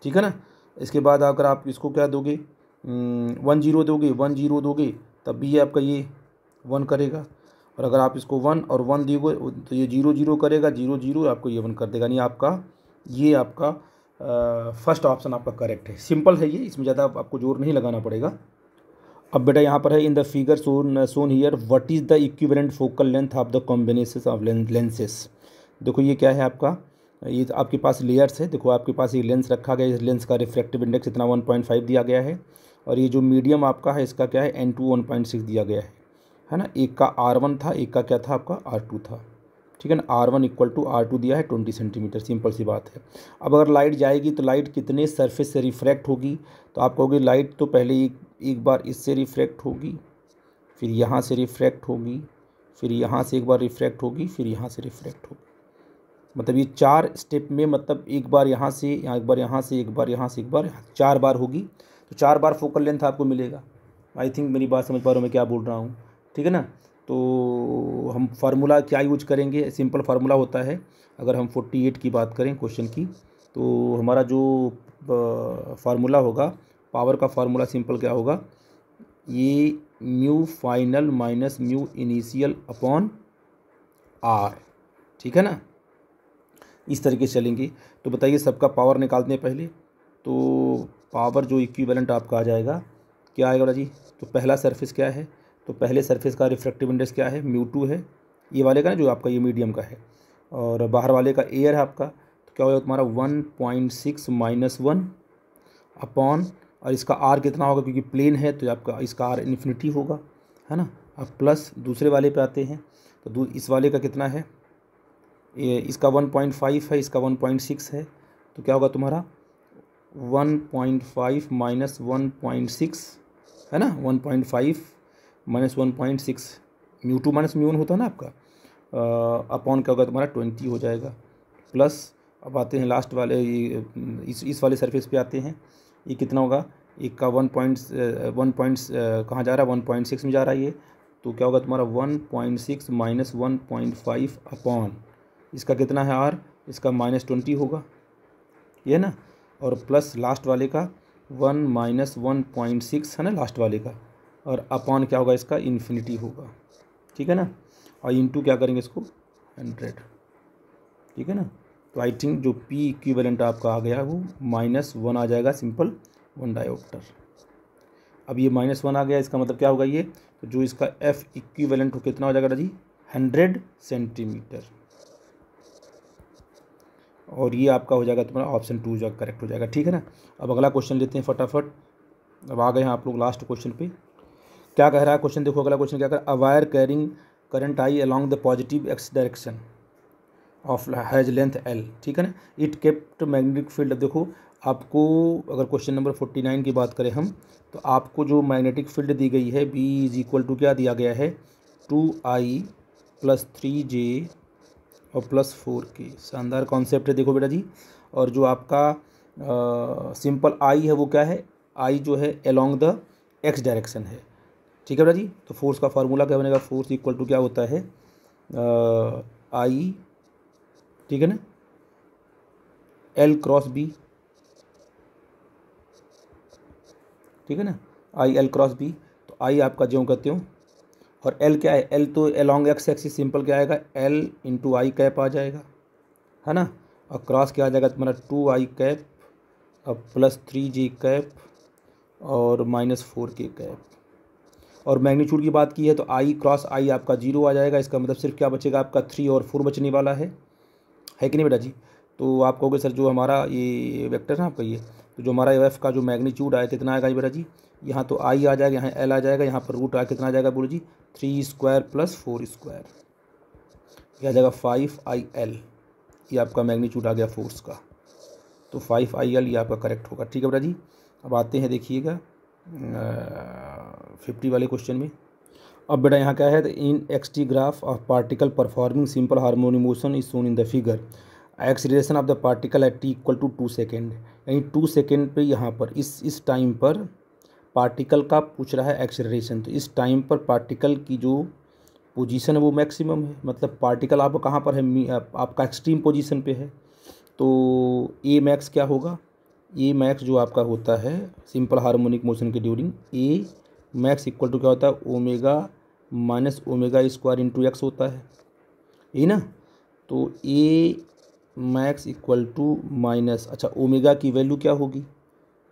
ठीक है ना। इसके बाद अगर आप इसको क्या दोगे, 1 0 दोगे, 1 0 दोगे, तब भी ये आपका ये 1 करेगा, और अगर आप इसको 1 और 1 दोगे तो ये 0 0 करेगा, 0 0 आपको ये 1 कर देगा, नहीं ये आपका फर्स्ट ऑप्शन आपका करेक्ट है। सिंपल है ये, इसमें ज़्यादा आपको जोर नहीं लगाना पड़ेगा। अब बेटा यहाँ पर है, in the figure shown here what is the equivalent focal length of the combination of lenses. देखो ये क्या है आपका, ये आपके पास लेयर्स है, देखो आपके पास ये लेंस रखा गया है, इस लेंस का रिफ्रैक्टिव इंडेक्स इतना 1.5 दिया गया है, और ये जो मीडियम आपका है इसका क्या है, N2 1.6 दिया गया है ना। एक का R1 था, एक का क्या था आपका R2 था, ठीक है ना। R1 = R2 दिया है 20 सेंटीमीटर, सिंपल सी बात है। अब अगर लाइट जाएगी तो लाइट कितने सरफेस से रिफ्रैक्ट होगी, तो आप कहोगे लाइट तो पहले एक बार इससे रिफ्रैक्ट होगी, फिर यहाँ से रिफ्रैक्ट होगी, फिर यहाँ से एक बार रिफ्रैक्ट होगी, फिर यहाँ से रिफ्रैक्ट होगी, मतलब ये 4 स्टेप में, मतलब एक बार यहाँ से, एक बार यहाँ से, एक बार यहाँ से, एक बार 4 बार होगी, तो 4 बार फोकल लेंथ आपको मिलेगा। आई थिंक मेरी बात समझ पा रहे हो मैं क्या बोल रहा हूँ, ठीक है ना। तो हम फार्मूला क्या यूज करेंगे, सिंपल फार्मूला होता है, अगर हम 48 की बात करें क्वेश्चन की, तो हमारा जो फार्मूला होगा, पावर का फार्मूला सिंपल क्या होगा, ये mu final minus mu initial upon R, ठीक है ना। इस तरीके से चलेंगे। तो बताइए सबका पावर निकालते हैं पहले, तो पावर जो इक्विवेलेंट आपका आ जाएगा, क्या आएगा बेटा जी, तो पहला सरफेस क्या है, तो पहले सरफेस का रिफ्रैक्टिव इंडेक्स क्या है, μ2 है, ये वाले का ना जो आपका ये मीडियम का है, और बाहर वाले का एयर है आपका, तो क्या होगा तुम्हारा 1.6 - 1 अपॉन, और इसका आर कितना होगा, क्योंकि प्लेन है तो आपका इसका आर इन्फिनिटी होगा, है ना। अब प्लस दूसरे वाले पे आते हैं, तो इस वाले का कितना है, इसका 1.5 है, इसका 1.6 है, तो क्या होगा तुम्हारा 1.5 - 1.6 है ना, 1.5 - 1.6 μ2 - μ1 होता है ना आपका, अपॉन क्या होगा तुम्हारा 20 हो जाएगा, प्लस अब आते हैं लास्ट वाले, ये इस वाले सरफेस पे आते हैं, ये कितना होगा, एक का 1 कहाँ जा रहा है, 1.6 में जा रहा है ये, तो क्या होगा तुम्हारा 1.6 - 1.5 अपॉन, इसका कितना है आर, इसका -20 होगा, ये ना, और प्लस लास्ट वाले का 1 - 1.6 है ना लास्ट वाले का, और अपॉन क्या होगा इसका इन्फिनिटी होगा, ठीक है ना, और इंटू क्या करेंगे इसको 100, ठीक है ना। तो आई थिंक जो पी इक्विवेलेंट आपका आ गया वो -1 आ जाएगा, सिंपल 1 डायोप्टर। अब ये -1 आ गया, इसका मतलब क्या होगा ये, तो जो इसका एफ इक्विवेलेंट हो कितना हो जाएगा जी, 100 सेंटीमीटर, और ये आपका हो जाएगा तुम्हारा ऑप्शन 2 जो करेक्ट हो जाएगा, ठीक है ना। अब अगला क्वेश्चन लेते हैं फटाफट, अब आ गए हैं आप लोग लास्ट क्वेश्चन पे। क्या कह रहा है क्वेश्चन, देखो अगला क्वेश्चन क्या कर, a wire carrying current I along the positive x direction of has length L, ठीक है ना, इट केप्ट मैग्नेटिक फील्ड। देखो आपको अगर क्वेश्चन नंबर 49 की बात करें हम, तो आपको जो मैग्नेटिक फील्ड दी गई है B = क्या दिया गया है, 2I + 3J और +4K। शानदार कॉन्सेप्ट है देखो बेटा जी। और जो आपका सिंपल आई है वो क्या है, आई जो है अलोंग द एक्स डायरेक्शन है, ठीक है बेटा जी। तो फोर्स का फार्मूला क्या बनेगा, फोर्स = क्या होता है, आई, ठीक है ना, L × B, ठीक है ना, आई L × B। तो आई आपका ज्यों कहते हो, और L क्या है, L तो अलोंग एक्स एक्सिस, सिंपल क्या आएगा, L × I कैप आ जाएगा, है ना, और क्रॉस क्या आ जाएगा तुम्हारा 2I कैप अब +3J कैप और -4K कैप। और मैग्नीट्यूड की बात की है तो I × I आपका 0 आ जाएगा, इसका मतलब सिर्फ क्या बचेगा आपका 3 और 4 बचने वाला है कि नहीं बेटा जी। तो आप कहोगे सर जो हमारा ये वेक्टर है आपका ये, तो जो हमारा एफ का जो मैग्नीट्यूड आया कितना आएगा बेटा जी, यहाँ तो आई आ जाएगा, यहाँ एल आ जाएगा, यहाँ पर रूट आ कितना आ जाएगा बोलो जी 3² + 4², यह आ जाएगा 5IL। ये आपका मैग्नीट्यूड आ गया फोर्स का, तो 5IL ये आपका करेक्ट होगा। ठीक है बेटा जी। अब आते हैं देखिएगा 50 वाले क्वेश्चन में। अब बेटा यहाँ क्या है, in x t graph of particle performing simple harmonic motion is shown in the figure, acceleration of the particle at t = 2 second, यानी 2 सेकेंड पे यहाँ पर इस टाइम पर पार्टिकल का पूछ रहा है एक्सीलरेशन। तो इस टाइम पर पार्टिकल की जो पोजीशन है वो मैक्सिमम है, मतलब पार्टिकल आपको कहाँ पर है, आपका एक्सट्रीम पोजीशन पे है। तो ए मैक्स क्या होगा, ए मैक्स जो आपका होता है सिंपल हार्मोनिक मोशन के during, A max equal to क्या होता है omega minus omega square into X होता है, यही ना। तो A max equal to minus, अच्छा ओमेगा की वैल्यू क्या होगी,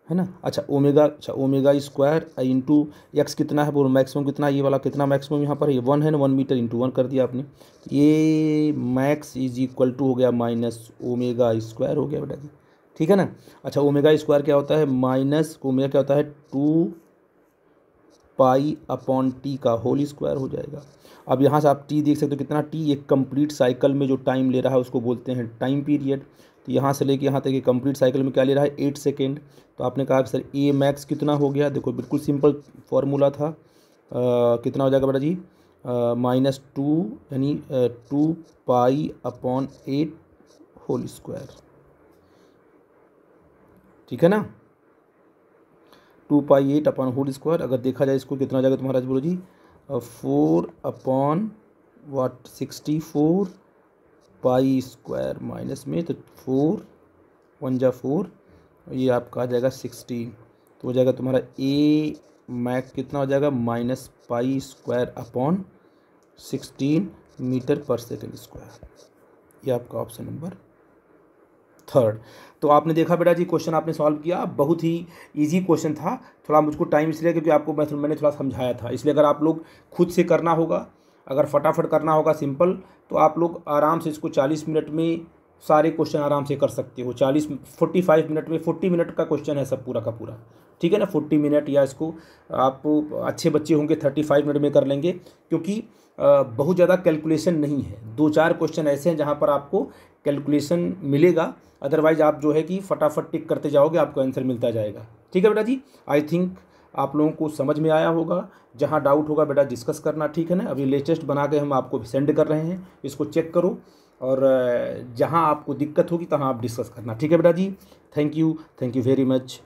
है ना। अच्छा ओमेगा स्क्वायर इंटू एक्स कितना है, वो मैक्सिमम कितना, ये वाला कितना मैक्सिमम यहाँ पर, ये 1 है ना, 1 मीटर इंटू 1 कर दिया आपने। ये मैक्स इज इक्वल टू हो गया माइनस ओमेगा स्क्वायर हो गया बेटा जी, ठीक है ना। अच्छा ओमेगा स्क्वायर क्या होता है, माइनस ओमेगा क्या होता है 2π/t का होल स्क्वायर हो जाएगा। अब यहाँ से आप टी देख सकते हो कितना, टी एक कंप्लीट साइकिल में जो टाइम ले रहा है उसको बोलते हैं टाइम पीरियड। तो यहाँ से लेके यहाँ तक ये कंप्लीट साइकिल में क्या ले रहा है 8 सेकेंड। तो आपने कहा सर ए मैक्स कितना हो गया, देखो बिल्कुल सिंपल फॉर्मूला था, कितना हो जाएगा बेटा जी -2 यानी 2π/8 होल स्क्वायर, ठीक है ना, 2π/8 होल स्क्वायर। अगर देखा जाए इसको कितना हो जाएगा तुम्हारा बोलो जी 4/64 पाई स्क्वायर माइनस में, तो 4 1 जा 4, ये आपका आ जाएगा 16। तो हो जाएगा तुम्हारा ए मैक्स कितना हो जाएगा -π² मीटर/सेकंड²। ये आपका ऑप्शन नंबर 3। तो आपने देखा बेटा जी क्वेश्चन आपने सॉल्व किया, बहुत ही इजी क्वेश्चन था। थोड़ा मुझको टाइम इसलिए क्योंकि आपको मैंने थोड़ा समझाया था, इसलिए अगर आप लोग खुद से करना होगा, अगर फटाफट करना होगा सिंपल, तो आप लोग आराम से इसको 40 मिनट में सारे क्वेश्चन आराम से कर सकते हो। 45 मिनट में, 40 मिनट का क्वेश्चन है सब पूरा का पूरा, ठीक है ना। 40 मिनट या इसको आप अच्छे बच्चे होंगे 35 मिनट में कर लेंगे, क्योंकि बहुत ज़्यादा कैलकुलेशन नहीं है। 2-4 क्वेश्चन ऐसे हैं जहाँ पर आपको कैलकुलेशन मिलेगा, अदरवाइज आप जो है कि फटाफट टिक करते जाओगे, आपको आंसर मिलता जाएगा। ठीक है बेटा जी, आई थिंक आप लोगों को समझ में आया होगा। जहाँ डाउट होगा बेटा डिस्कस करना, ठीक है ना। अभी लेटेस्ट बना के हम आपको सेंड कर रहे हैं, इसको चेक करो, और जहाँ आपको दिक्कत होगी तहाँ आप डिस्कस करना, ठीक है बेटा जी। Thank you very much.